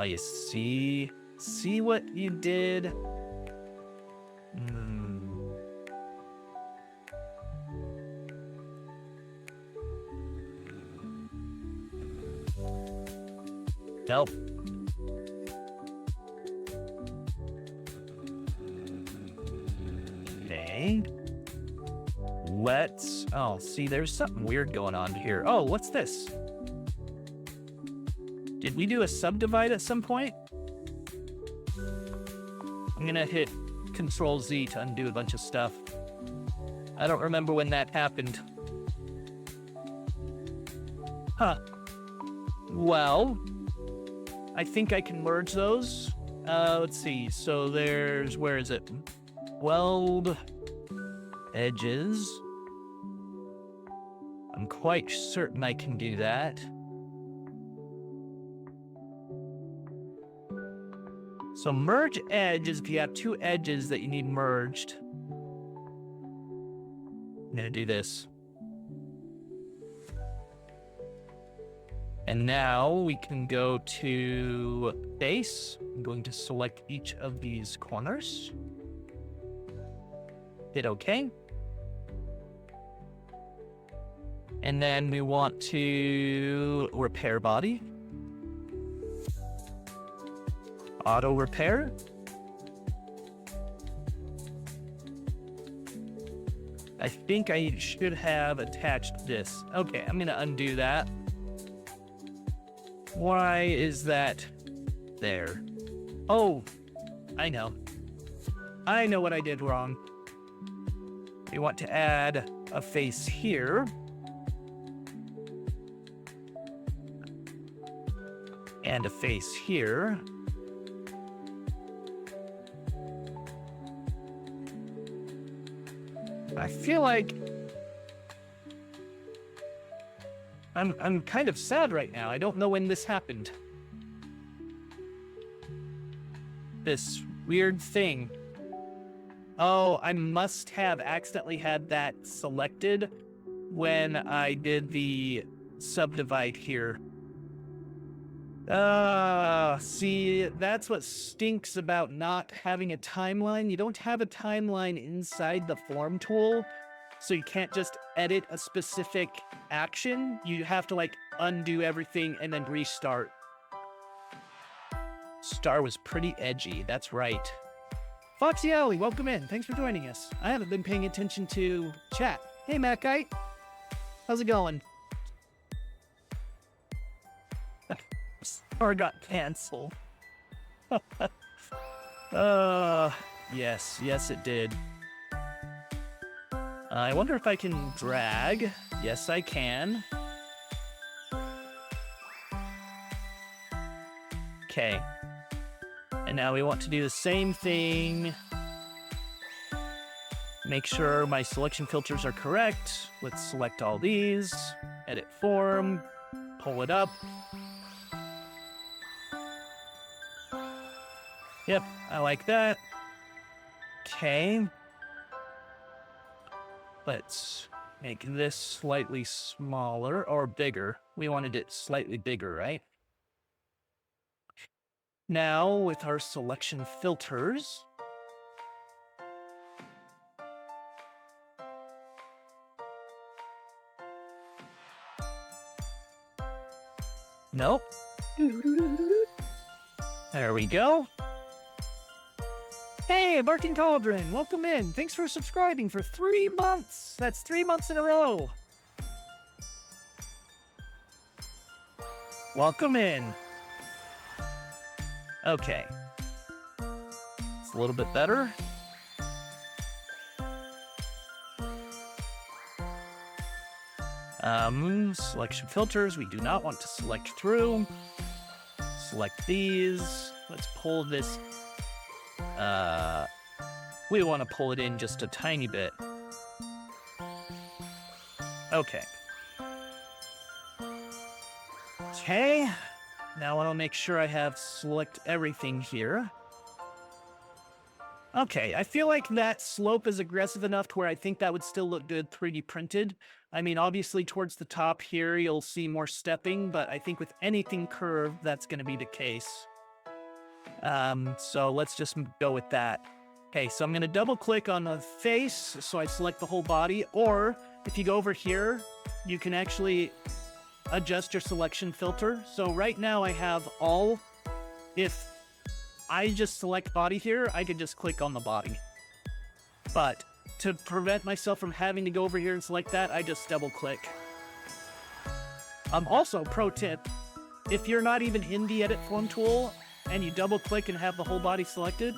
You see what you did? Nope. Okay. Oh, see, there's something weird going on here. Oh, what's this? Did we do a subdivide at some point? I'm gonna hit Control Z to undo a bunch of stuff. I don't remember when that happened. Huh. Well, I think I can merge those. Let's see. So there's, where is it? Weld edges. I'm quite certain I can do that. So merge edge is if you have two edges that you need merged. I'm gonna do this. And now we can go to base. I'm going to select each of these corners. Hit OK. And then we want to repair body. Auto repair. I think I should have attached this. Okay, I'm gonna undo that. Why is that there? Oh, I know. I know what I did wrong. We want to add a face here. And a face here. I feel like I'm kind of sad right now. I don't know when this happened. This weird thing. Oh, I must have accidentally had that selected when I did the subdivide here. See, that's what stinks about not having a timeline. You don't have a timeline inside the form tool, so you can't just edit a specific action. You have to, like, undo everything and then restart. Star was pretty edgy, that's right. Foxy Alley, welcome in. Thanks for joining us. I haven't been paying attention to chat. Hey, Matt Kite. How's it going? Or got canceled. Yes, it did. I wonder if I can drag. Yes, I can. Okay. And now we want to do the same thing. Make sure my selection filters are correct. Let's select all these. Edit form. Pull it up. Yep, I like that. Okay. Let's make this slightly smaller or bigger. We wanted it slightly bigger, right? Now, with our selection filters, nope. There we go. Hey, Barking Cauldron, welcome in. Thanks for subscribing for 3 months. That's 3 months in a row. Welcome in. Okay. It's a little bit better. Selection filters, we do not want to select through. Select these. Let's pull this. We want to pull it in just a tiny bit. Okay. Okay. Now I'll make sure I have select everything here. Okay, I feel like that slope is aggressive enough to where I think that would still look good 3D printed. I mean, obviously towards the top here, you'll see more stepping, but I think with anything curved, that's going to be the case. So let's just go with that. Okay, so I'm going to double click on the face, so I select the whole body, or if you go over here, you can actually adjust your selection filter. So right now I have all. If I just select body here, I could just click on the body. But to prevent myself from having to go over here and select that, I just double click. Also, pro tip, if you're not even in the edit form tool and you double click and have the whole body selected,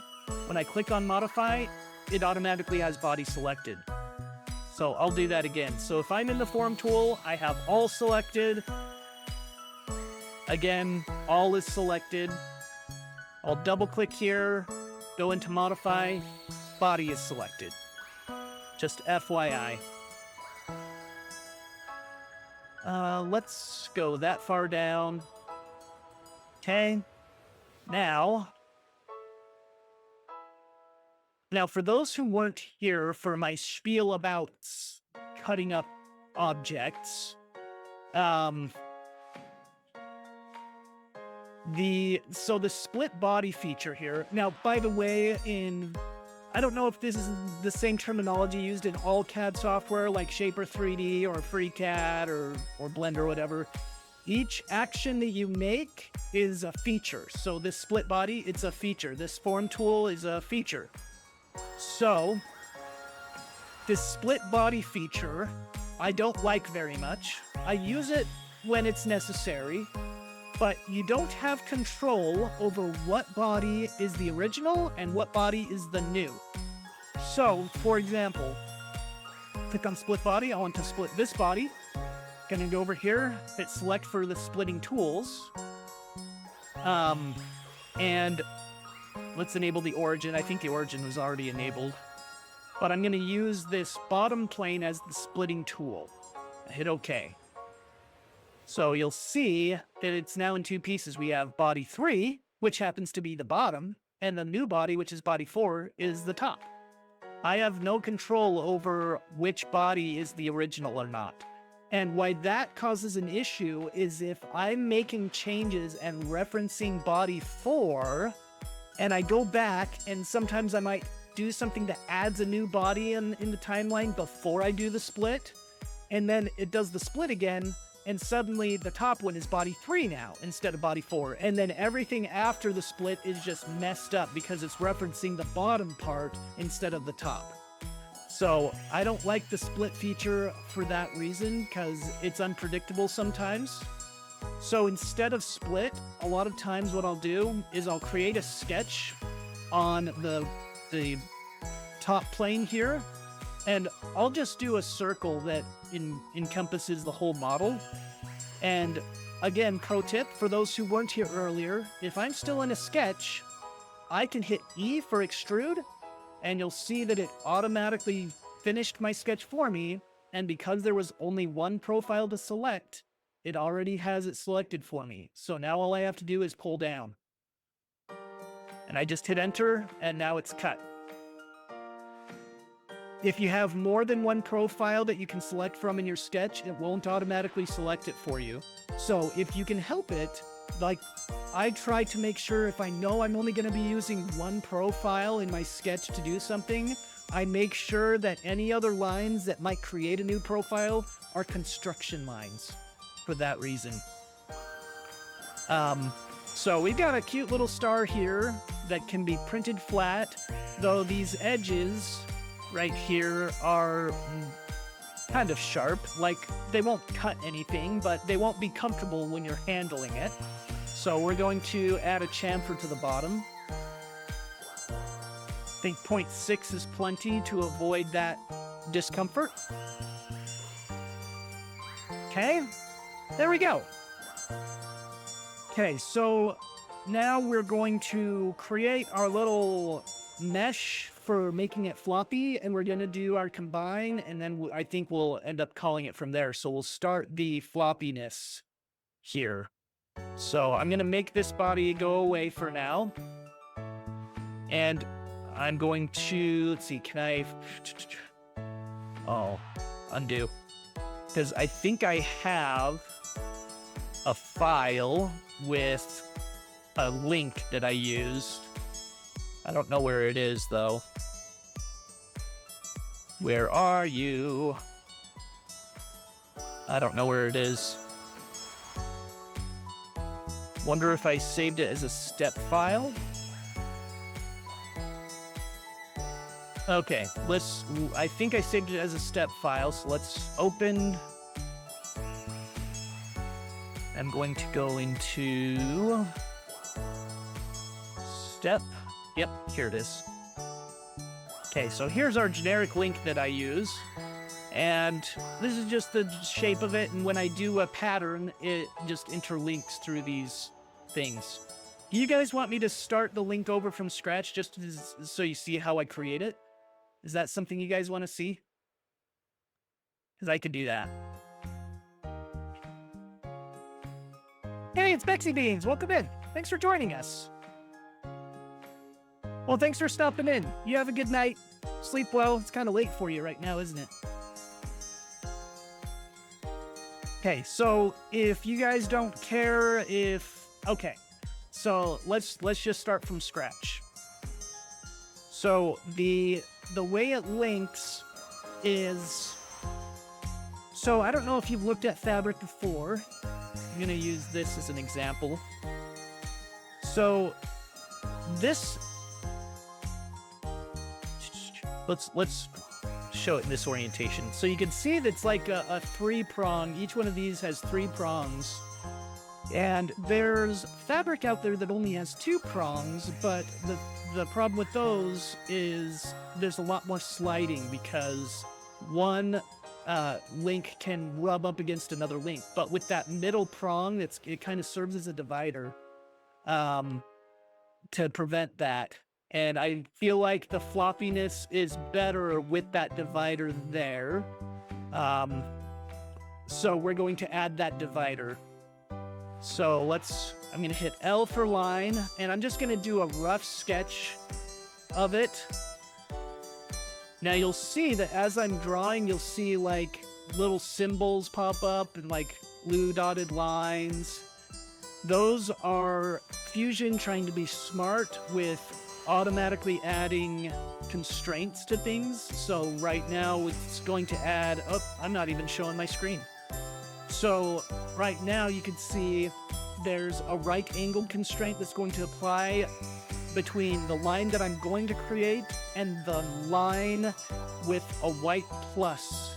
when I click on modify, it automatically has body selected. So I'll do that again. So if I'm in the form tool, I have all selected. Again, all is selected. I'll double click here, go into modify, body is selected. Just FYI. Let's go that far down. Okay. Now for those who weren't here for my spiel about cutting up objects, the split body feature here. Now, by the way, I don't know if this is the same terminology used in all CAD software like Shaper 3D or FreeCAD or Blender or whatever. Each action that you make is a feature. So this split body, it's a feature. This form tool is a feature. So this split body feature, I don't like very much. I use it when it's necessary, but you don't have control over what body is the original and what body is the new. So, for example, click on split body. I want to split this body. Gonna go over here, hit select for the splitting tools. And let's enable the origin. I think the origin was already enabled. But I'm gonna use this bottom plane as the splitting tool. Hit OK. So you'll see that it's now in two pieces. We have body 3, which happens to be the bottom, and the new body, which is body 4, is the top. I have no control over which body is the original or not. And why that causes an issue is if I'm making changes and referencing body 4, and I go back, and sometimes I might do something that adds a new body in the timeline before I do the split, and then it does the split again, and suddenly the top one is body 3 now instead of body 4. And then everything after the split is just messed up because it's referencing the bottom part instead of the top. So I don't like the split feature for that reason because it's unpredictable sometimes. So instead of split, a lot of times what I'll do is I'll create a sketch on the top plane here, and I'll just do a circle that encompasses the whole model. And again, pro tip for those who weren't here earlier, if I'm still in a sketch, I can hit E for extrude, and you'll see that it automatically finished my sketch for me. And because there was only one profile to select, it already has it selected for me. So now all I have to do is pull down. And I just hit enter, and now it's cut. If you have more than one profile that you can select from in your sketch, it won't automatically select it for you. So if you can help it, like I try to make sure if I know I'm only going to be using one profile in my sketch to do something, I make sure that any other lines that might create a new profile are construction lines for that reason. So we've got a cute little star here that can be printed flat, though these edges right here are kind of sharp. Like, they won't cut anything, but they won't be comfortable when you're handling it. So we're going to add a chamfer to the bottom. I think 0.6 is plenty to avoid that discomfort. Okay, there we go. Okay, so now we're going to create our little mesh for making it floppy, and we're going to do our combine, and then I think we'll end up calling it from there. So we'll start the floppiness here. So I'm going to make this body go away for now. And I'm going to, let's see, can I, undo. Because I think I have a file with a link that I used. I don't know where it is, though. Where are you? I don't know where it is. Wonder if I saved it as a step file? Okay, I think I saved it as a step file, so let's open. I'm going to go into step. Yep, here it is. Okay, so here's our generic link that I use. And this is just the shape of it, and when I do a pattern, it just interlinks through these things. Do you guys want me to start the link over from scratch just so you see how I create it? Is that something you guys want to see? Because I could do that. Hey, it's Bexy Beans. Welcome in. Thanks for joining us. Well, thanks for stopping in. You have a good night. Sleep well. It's kind of late for you right now, isn't it? Okay, so if you guys don't care if... Okay, so let's just start from scratch. So the way it links is... So I don't know if you've looked at Fabric before. I'm going to use this as an example. So this... Let's show it in this orientation. So you can see that it's like a three-prong. Each one of these has 3 prongs. And there's fabric out there that only has 2 prongs, but the problem with those is there's a lot more sliding because one link can rub up against another link. But with that middle prong, it kind of serves as a divider to prevent that. And I feel like the floppiness is better with that divider there. So we're going to add that divider. So I'm going to hit L for line, and I'm just going to do a rough sketch of it. Now you'll see that as I'm drawing, you'll see like little symbols pop up and like blue dotted lines. Those are Fusion trying to be smart with automatically adding constraints to things. So right now it's going to add, I'm not even showing my screen. So right now you can see there's a right angled constraint that's going to apply between the line that I'm going to create and the line with a white plus.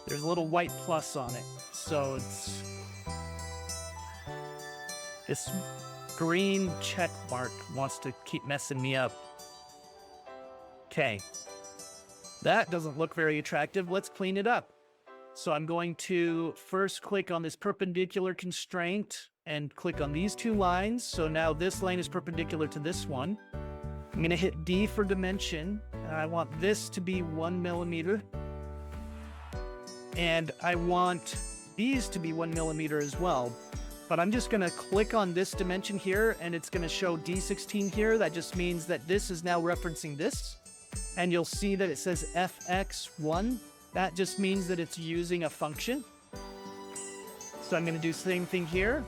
There's a little white plus on it. So it's this green check mark wants to keep messing me up. Okay. That doesn't look very attractive. Let's clean it up. So I'm going to first click on this perpendicular constraint and click on these 2 lines. So now this line is perpendicular to this one. I'm going to hit D for dimension. And I want this to be 1 millimeter. And I want these to be 1 millimeter as well. But I'm just going to click on this dimension here, and it's going to show D16 here. That just means that this is now referencing this. and you'll see that it says fx1. That just means that it's using a function. So I'm going to do the same thing here.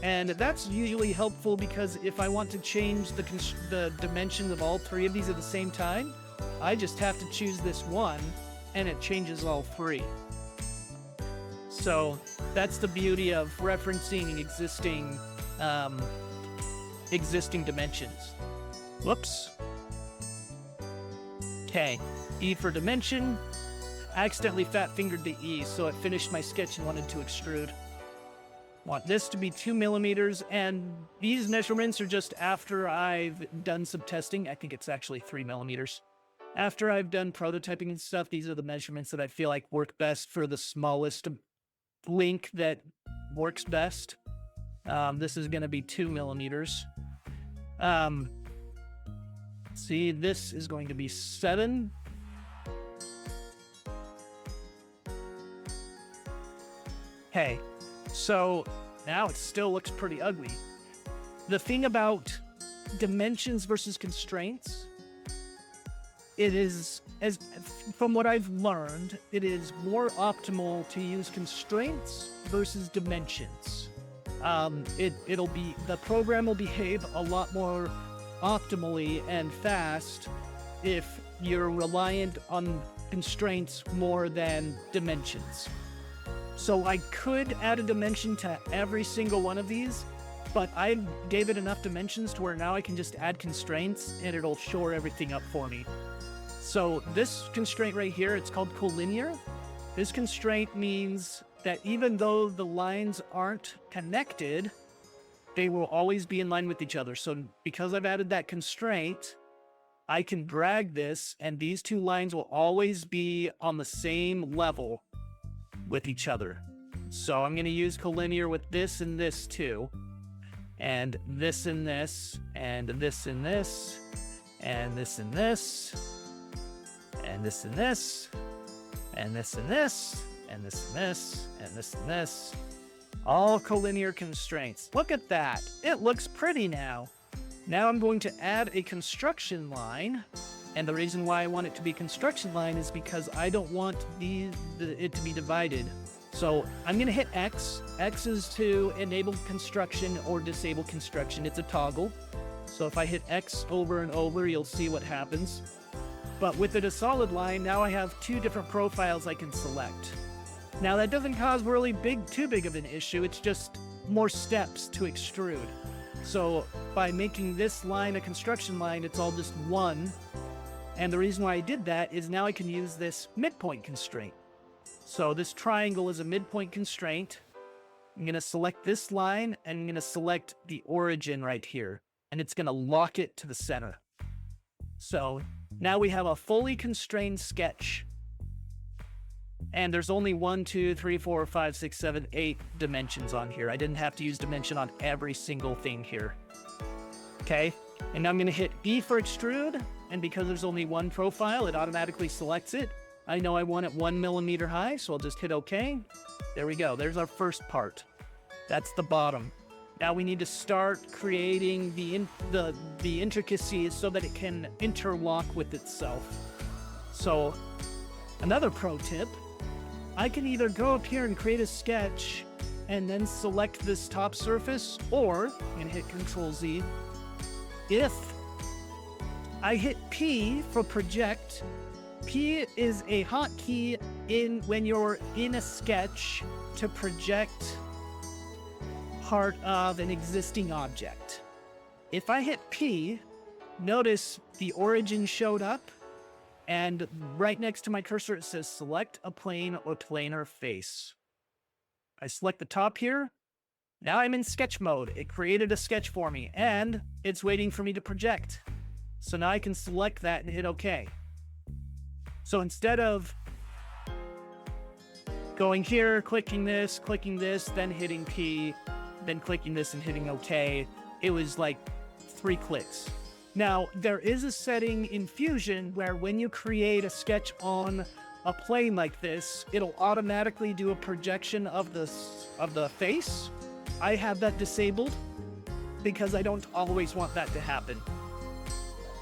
And that's usually helpful because if I want to change the dimensions of all three of these at the same time, I just have to choose this one and it changes all three. So that's the beauty of referencing existing dimensions. Whoops. Okay, E for dimension. I accidentally fat-fingered the E, so it finished my sketch and wanted to extrude. Want this to be 2 millimeters, and these measurements are just after I've done some testing. I think it's actually 3 millimeters. After I've done prototyping and stuff, these are the measurements that I feel like work best for the smallest link that works best. This is going to be 2 millimeters. See, this is going to be 7. Okay, so now it still looks pretty ugly. The thing about dimensions versus constraints, it is, from what I've learned, it is more optimal to use constraints versus dimensions. The program will behave a lot more optimally and fast if you're reliant on constraints more than dimensions. So I could add a dimension to every single one of these, but I gave it enough dimensions to where now I can just add constraints and it'll shore everything up for me. So this constraint right here, it's called collinear. This constraint means that even though the lines aren't connected, they will always be in line with each other. So because I've added that constraint, I can drag this and these two lines will always be on the same level with each other. So I'm going to use collinear with this and this too, and this and this, and this and this, and this and this, and this and this, and this and this, and this and this, and this and this. All collinear constraints. Look at that. It looks pretty now. Now I'm going to add a construction line. And the reason why I want it to be construction line is because I don't want it to be divided. So I'm going to hit X. X is to enable construction or disable construction. It's a toggle. So if I hit X over and over, you'll see what happens. But with it a solid line, now I have 2 different profiles I can select. Now that doesn't cause really too big of an issue. It's just more steps to extrude. So by making this line a construction line, it's all just one. And the reason why I did that is now I can use this midpoint constraint. So this triangle is a midpoint constraint. I'm going to select this line and I'm going to select the origin right here. And it's going to lock it to the center. So now we have a fully constrained sketch. And there's only 1, 2, 3, 4, 5, 6, 7, 8 dimensions on here. I didn't have to use dimension on every single thing here. Okay, and now I'm going to hit B for extrude. And because there's only one profile, it automatically selects it. I know I want it 1 millimeter high, so I'll just hit OK. There we go. There's our first part. That's the bottom. Now we need to start creating the intricacies so that it can interlock with itself. So another pro tip, I can either go up here and create a sketch and then select this top surface, or I'm going to hit Control Z. If I hit P for project, P is a hotkey when you're in a sketch to project part of an existing object. If I hit P, notice the origin showed up, and right next to my cursor it says select a plane or planar face. I select the top here. Now I'm in sketch mode. It created a sketch for me, and it's waiting for me to project. So now I can select that and hit OK. So instead of going here, clicking this, then hitting P, then clicking this and hitting OK, it was like 3 clicks. Now, there is a setting in Fusion where when you create a sketch on a plane like this, it'll automatically do a projection of the face. I have that disabled because I don't always want that to happen.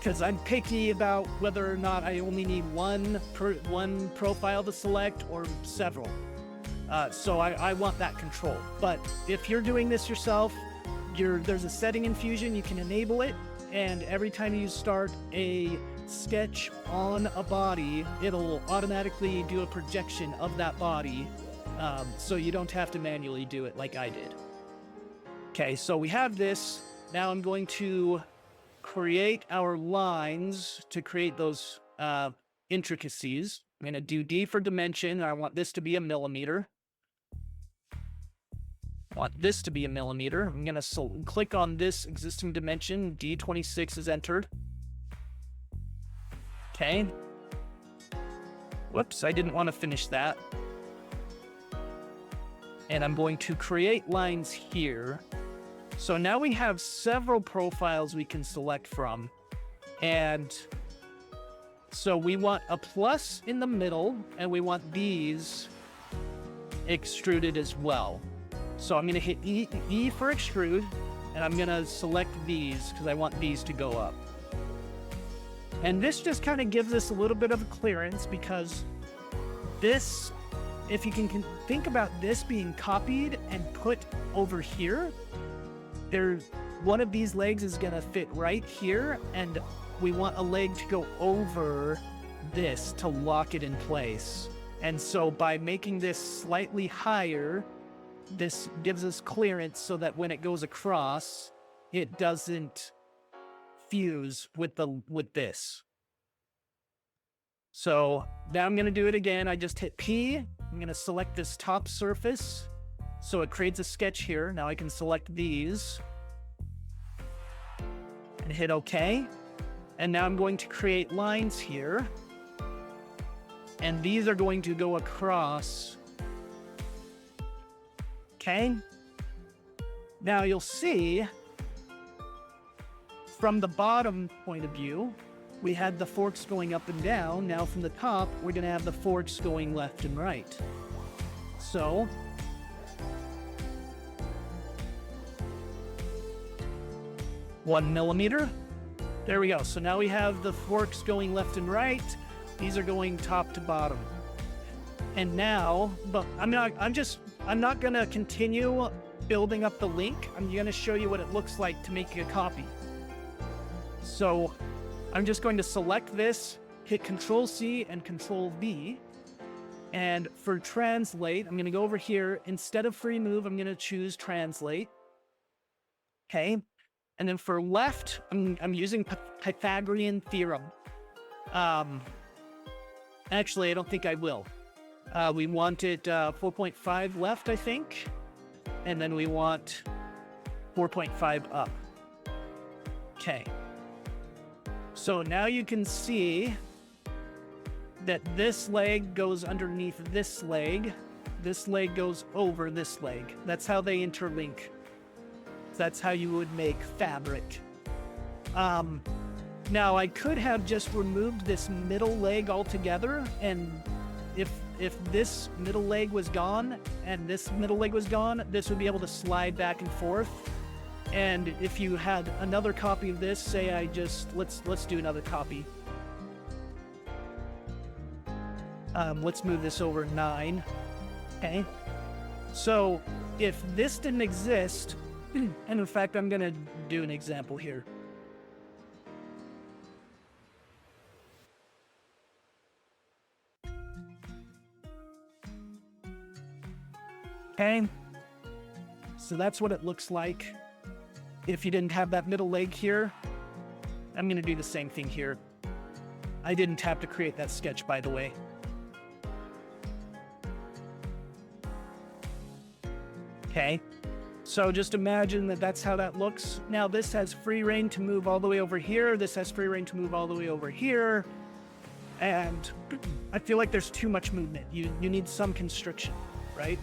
because I'm picky about whether or not I only need one profile to select or several. So I want that control. But if you're doing this yourself, there's a setting in Fusion, you can enable it, and every time you start a sketch on a body, it'll automatically do a projection of that body, so you don't have to manually do it like I did. Okay, so we have this. Now I'm going to create our lines to create those intricacies. I'm going to do D for dimension. I want this to be 1 millimeter. I want this to be 1 millimeter. I'm going to click on this existing dimension. D26 is entered. Okay. Whoops, I didn't want to finish that. And I'm going to create lines here. So now we have several profiles we can select from. And so we want a plus in the middle, and we want these extruded as well. So I'm going to hit E for extrude, and I'm going to select these because I want these to go up. And this just kind of gives us a little bit of clearance, because this, if you can think about this being copied and put over here, one of these legs is going to fit right here, and we want a leg to go over this to lock it in place. And so by making this slightly higher, this gives us clearance so that when it goes across, it doesn't fuse with this. So now I'm going to do it again. I just hit P. I'm going to select this top surface. So it creates a sketch here. Now I can select these and hit OK. And now I'm going to create lines here. And these are going to go across. Okay. Now you'll see from the bottom point of view, we had the forks going up and down. Now from the top, we're going to have the forks going left and right. So one millimeter. There we go. So now we have the forks going left and right. These are going top to bottom. And now, but I'm not going to continue building up the link. I'm going to show you what it looks like to make a copy. So I'm just going to select this, hit Control C and Control V. And for translate, I'm going to go over here. Instead of free move, I'm going to choose translate. Okay. And then for left, I'm using Pythagorean theorem. Actually, I don't think I will. We want it 4.5 left, I think. And then we want 4.5 up. Okay. So now you can see that this leg goes underneath this leg goes over this leg. That's how they interlink. That's how you would make fabric. Now I could have just removed this middle leg altogether, and if this middle leg was gone and this middle leg was gone, this would be able to slide back and forth. And if you had another copy of this, say let's do another copy. Let's move this over 9. Okay. So if this didn't exist, and in fact, I'm going to do an example here. Okay. So that's what it looks like if you didn't have that middle leg here. I'm going to do the same thing here. I didn't have to create that sketch, by the way. Okay. So just imagine that that's how that looks. Now this has free reign to move all the way over here. This has free reign to move all the way over here. And I feel like there's too much movement. You need some constriction, right?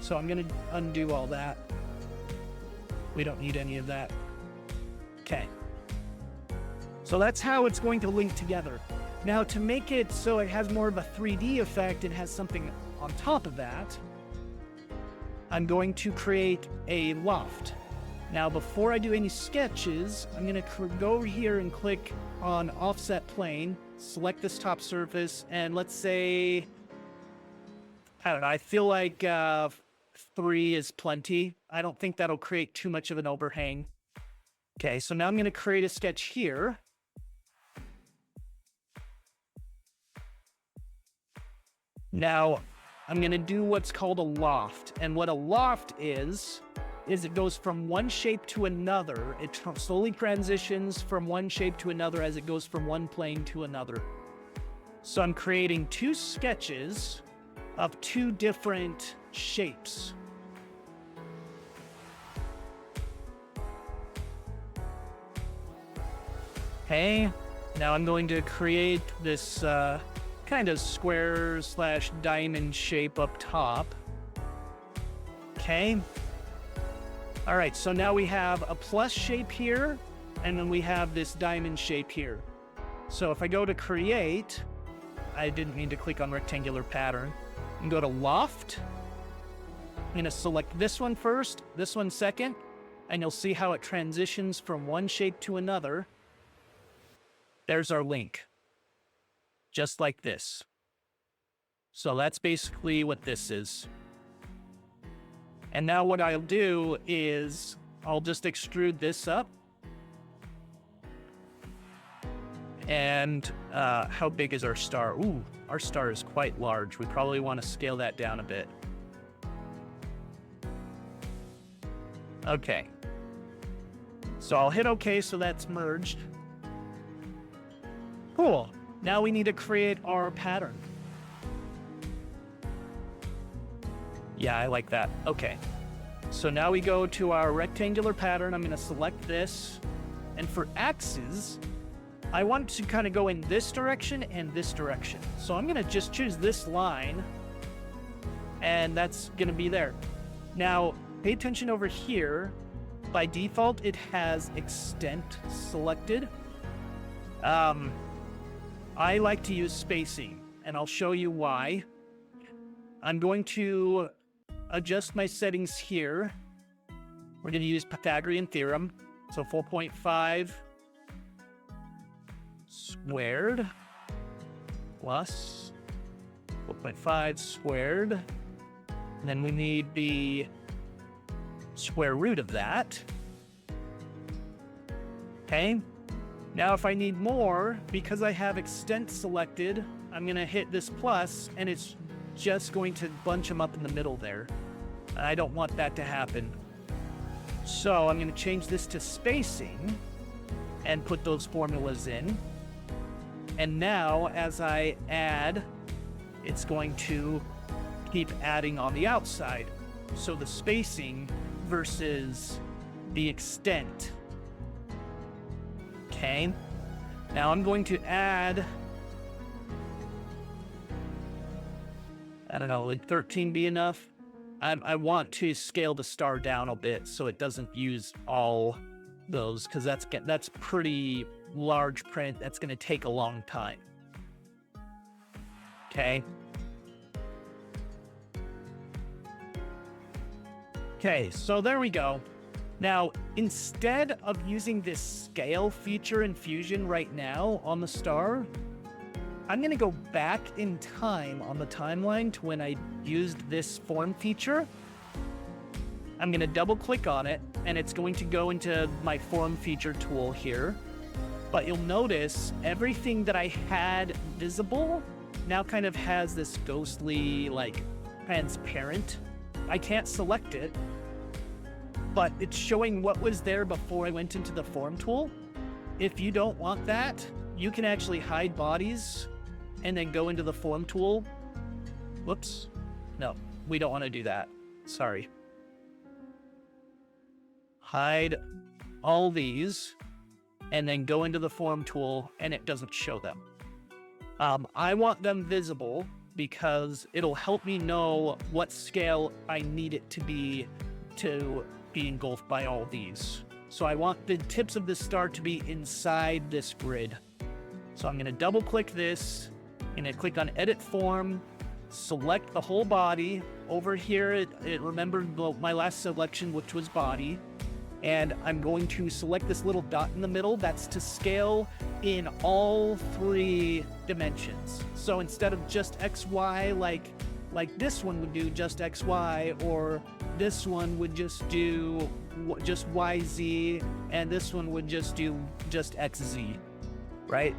So I'm going to undo all that. We don't need any of that. Okay. So that's how it's going to link together. Now to make it so it has more of a 3D effect and has something on top of that, I'm going to create a loft. Now, before I do any sketches, I'm going to go over here and click on offset plane, select this top surface, and let's say, I don't know, I feel like 3 is plenty. I don't think that'll create too much of an overhang. Okay, so now I'm going to create a sketch here. Now, I'm going to do what's called a loft. And what a loft is it goes from one shape to another. It slowly transitions from one shape to another as it goes from one plane to another. So I'm creating 2 sketches of 2 different shapes. Okay, now I'm going to create this kind of square / diamond shape up top. Okay. All right, so now we have a plus shape here, and then we have this diamond shape here. So if I go to create, I didn't mean to click on rectangular pattern, and go to loft. I'm going to select this one first, this one second, and you'll see how it transitions from one shape to another. There's our link, just like this. So that's basically what this is. And now what I'll do is I'll just extrude this up. And how big is our star? Ooh, our star is quite large. We probably want to scale that down a bit. Okay. So I'll hit OK, so that's merged. Cool. Now we need to create our pattern. Yeah, I like that. Okay. So now we go to our rectangular pattern. I'm going to select this. And for axes, I want to kind of go in this direction and this direction. So I'm going to just choose this line. And that's going to be there. Now, pay attention over here. By default, it has extent selected. I like to use spacing, and I'll show you why. I'm going to adjust my settings here. We're going to use Pythagorean theorem. So 4.5 squared plus 4.5 squared. And then we need the square root of that. Okay. Now if I need more, because I have extent selected, I'm going to hit this plus, and it's just going to bunch them up in the middle there. I don't want that to happen. So I'm going to change this to spacing and put those formulas in. And now as I add, it's going to keep adding on the outside. So the spacing versus the extent. Okay. Now I'm going to add, I don't know, would 13 be enough? I want to scale the star down a bit so it doesn't use all those, because that's pretty large print. That's going to take a long time. Okay. Okay, so there we go. Now, instead of using this scale feature in Fusion right now on the star, I'm going to go back in time on the timeline to when I used this form feature. I'm going to double click on it, and it's going to go into my form feature tool here. But you'll notice everything that I had visible now kind of has this ghostly, like, transparent. I can't select it, but it's showing what was there before I went into the form tool. If you don't want that, you can actually hide bodies and then go into the form tool. Whoops. No, we don't want to do that. Sorry. Hide all these and then go into the form tool, and it doesn't show them. I want them visible because it'll help me know what scale I need it to be engulfed by all these. So I want the tips of the star to be inside this grid. So I'm going to double click this, and I click on edit form, select the whole body. Over here, it remembered my last selection, which was body. And I'm going to select this little dot in the middle. That's to scale in all 3 dimensions. So instead of just XY, like this one would do just XY, or this one would just do just YZ, and this one would just do just XZ, right?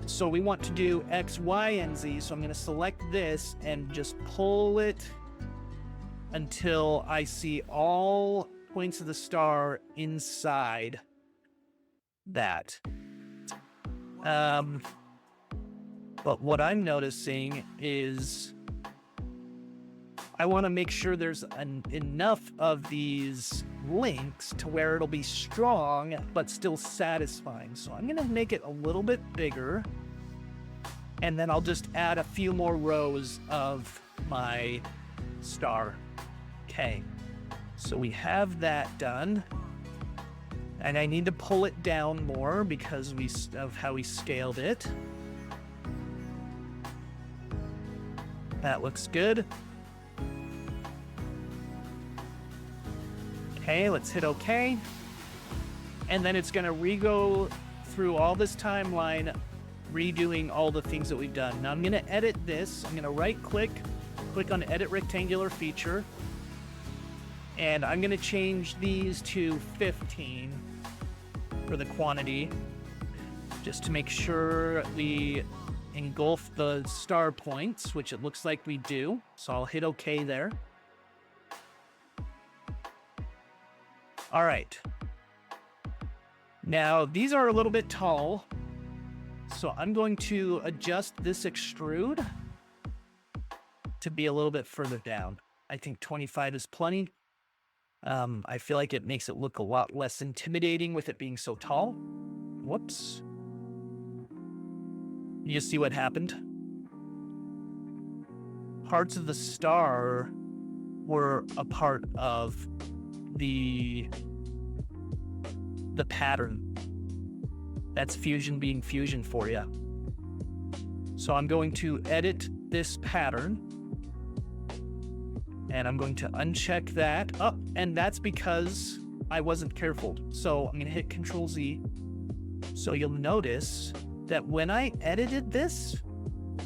So we want to do X, Y, and Z. So I'm going to select this and just pull it until I see all points of the star inside that. But what I'm noticing is I want to make sure there's enough of these links to where it'll be strong but still satisfying. So I'm going to make it a little bit bigger, and then I'll just add a few more rows of my star. Okay, so we have that done, and I need to pull it down more because of how we scaled it. That looks good. Okay, let's hit OK. And then it's going to re-go through all this timeline, redoing all the things that we've done. Now I'm going to edit this. I'm going to right-click, click on Edit Rectangular Feature, and I'm going to change these to 15 for the quantity, just to make sure we engulf the star points, which it looks like we do. So I'll hit OK there. All right. Now, these are a little bit tall, so I'm going to adjust this extrude to be a little bit further down. I think 25 is plenty. I feel like it makes it look a lot less intimidating with it being so tall. Whoops. You see what happened? Parts of the star were a part of the pattern. That's fusion being fusion for you. So I'm going to edit this pattern, and I'm going to uncheck that. Oh, and that's because I wasn't careful. So I'm going to hit Control Z. So you'll notice that when I edited this,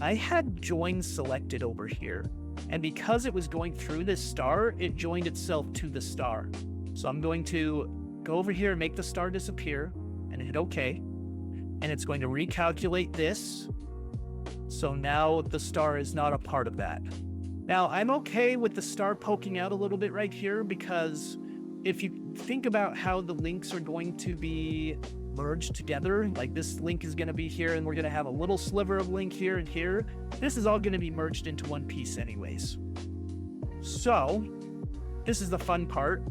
I had join selected over here. And because it was going through this star, it joined itself to the star. So I'm going to go over here and make the star disappear and hit OK. And it's going to recalculate this. So now the star is not a part of that. Now I'm okay with the star poking out a little bit right here, because if you think about how the links are going to be merged together, like this link is going to be here and we're going to have a little sliver of link here and here, this is all going to be merged into one piece anyways. So this is the fun part.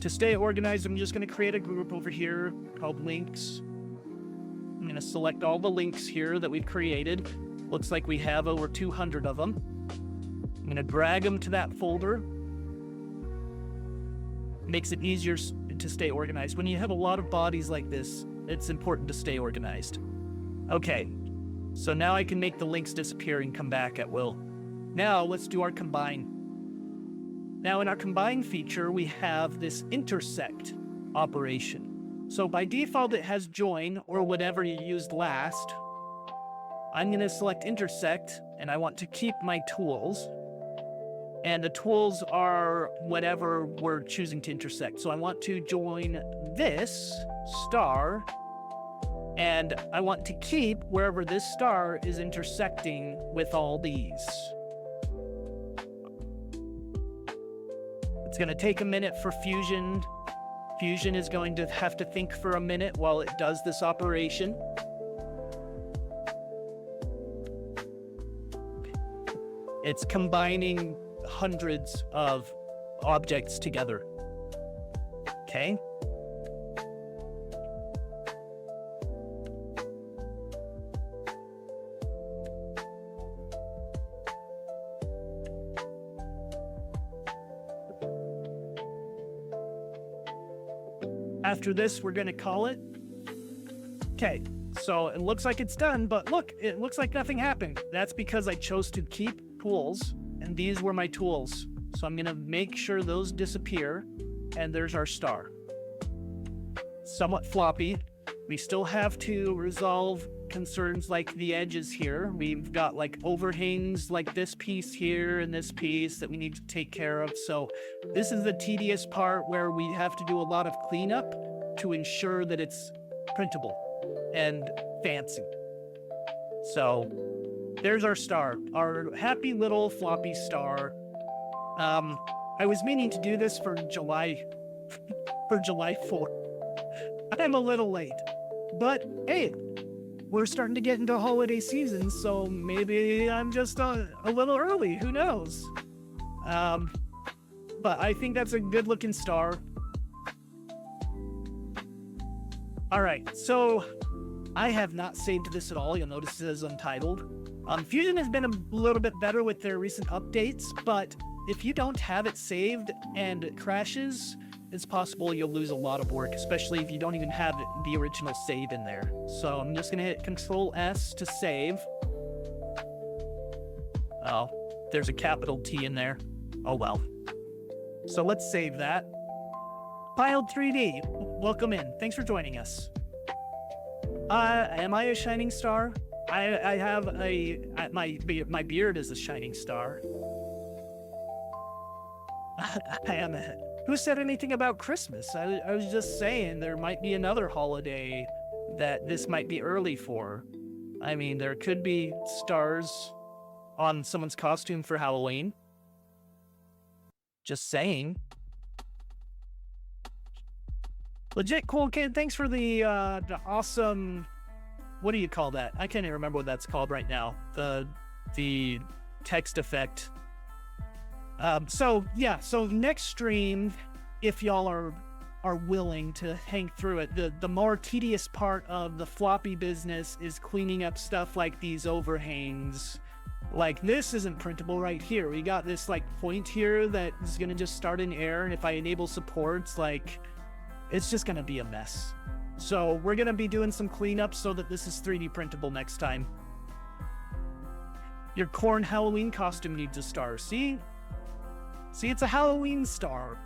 To stay organized, I'm just going to create a group over here called links. I'm going to select all the links here that we've created. Looks like we have over 200 of them. I'm going to drag them to that folder. Makes it easier to stay organized. When you have a lot of bodies like this, it's important to stay organized. Okay, so now I can make the links disappear and come back at will. Now let's do our combine. Now in our combine feature, we have this intersect operation. So by default, it has join or whatever you used last. I'm going to select intersect, and I want to keep my tools. And the tools are whatever we're choosing to intersect. So I want to join this star, and I want to keep wherever this star is intersecting with all these. It's going to take a minute for Fusion. Fusion is going to have to think for a minute while it does this operation. It's combining hundreds of objects together. Okay. After this, we're going to call it. Okay, so it looks like it's done, but look, it looks like nothing happened. That's because I chose to keep tools, and these were my tools. So I'm going to make sure those disappear, and there's our star. somewhat floppy. We still have to resolve concerns like the edges here. We've got like overhangs like this piece here and this piece that we need to take care of. So this is the tedious part where we have to do a lot of cleanup to ensure that it's printable and fancy. So there's our star, our happy little floppy star. I was meaning to do this for July 4th. I'm a little late, but hey, we're starting to get into holiday season, so maybe I'm just a little early, who knows? But I think that's a good looking star. All right, so I have not saved this at all. You'll notice it is untitled. Fusion has been a little bit better with their recent updates, but if you don't have it saved and it crashes, it's possible you'll lose a lot of work, especially if you don't even have the original save in there. So I'm just gonna hit Control S to save. Oh, there's a capital T in there. Oh well. So let's save that. Piled 3D, welcome in. Thanks for joining us. Am I a shining star? I have my beard is a shining star. I am a... Who said anything about Christmas? I was just saying there might be another holiday that this might be early for. I mean, there could be stars on someone's costume for Halloween. Just saying. Legit cool kid, thanks for the awesome... What do you call that? I can't even remember what that's called right now. The text effect. So next stream, if y'all are willing to hang through it, the more tedious part of the floppy business is cleaning up stuff like these overhangs. Like this isn't printable right here. We got this like point here that is gonna just start in air, and if I enable supports, like it's just gonna be a mess. So we're gonna be doing some cleanup so that this is 3D printable next time. Your corn Halloween costume needs a star. See, it's a Halloween star.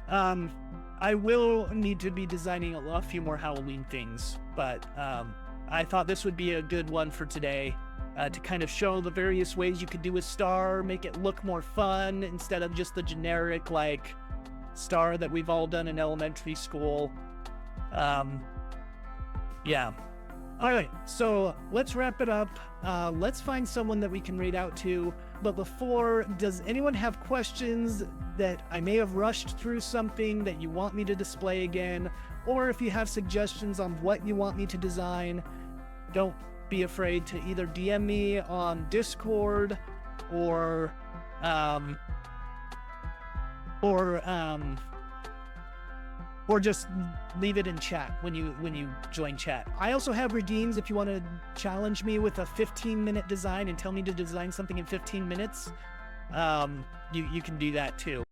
I will need to be designing a few more Halloween things, but I thought this would be a good one for today to kind of show the various ways you could do a star, make it look more fun instead of just the generic like star that we've all done in elementary school. Yeah. All right, so let's wrap it up. Let's find someone that we can raid out to. But before, does anyone have questions that I may have rushed through something that you want me to display again? Or if you have suggestions on what you want me to design, don't be afraid to either DM me on Discord or just leave it in chat when you join chat. I also have redeems if you want to challenge me with a 15-minute design and tell me to design something in 15 minutes. You can do that too.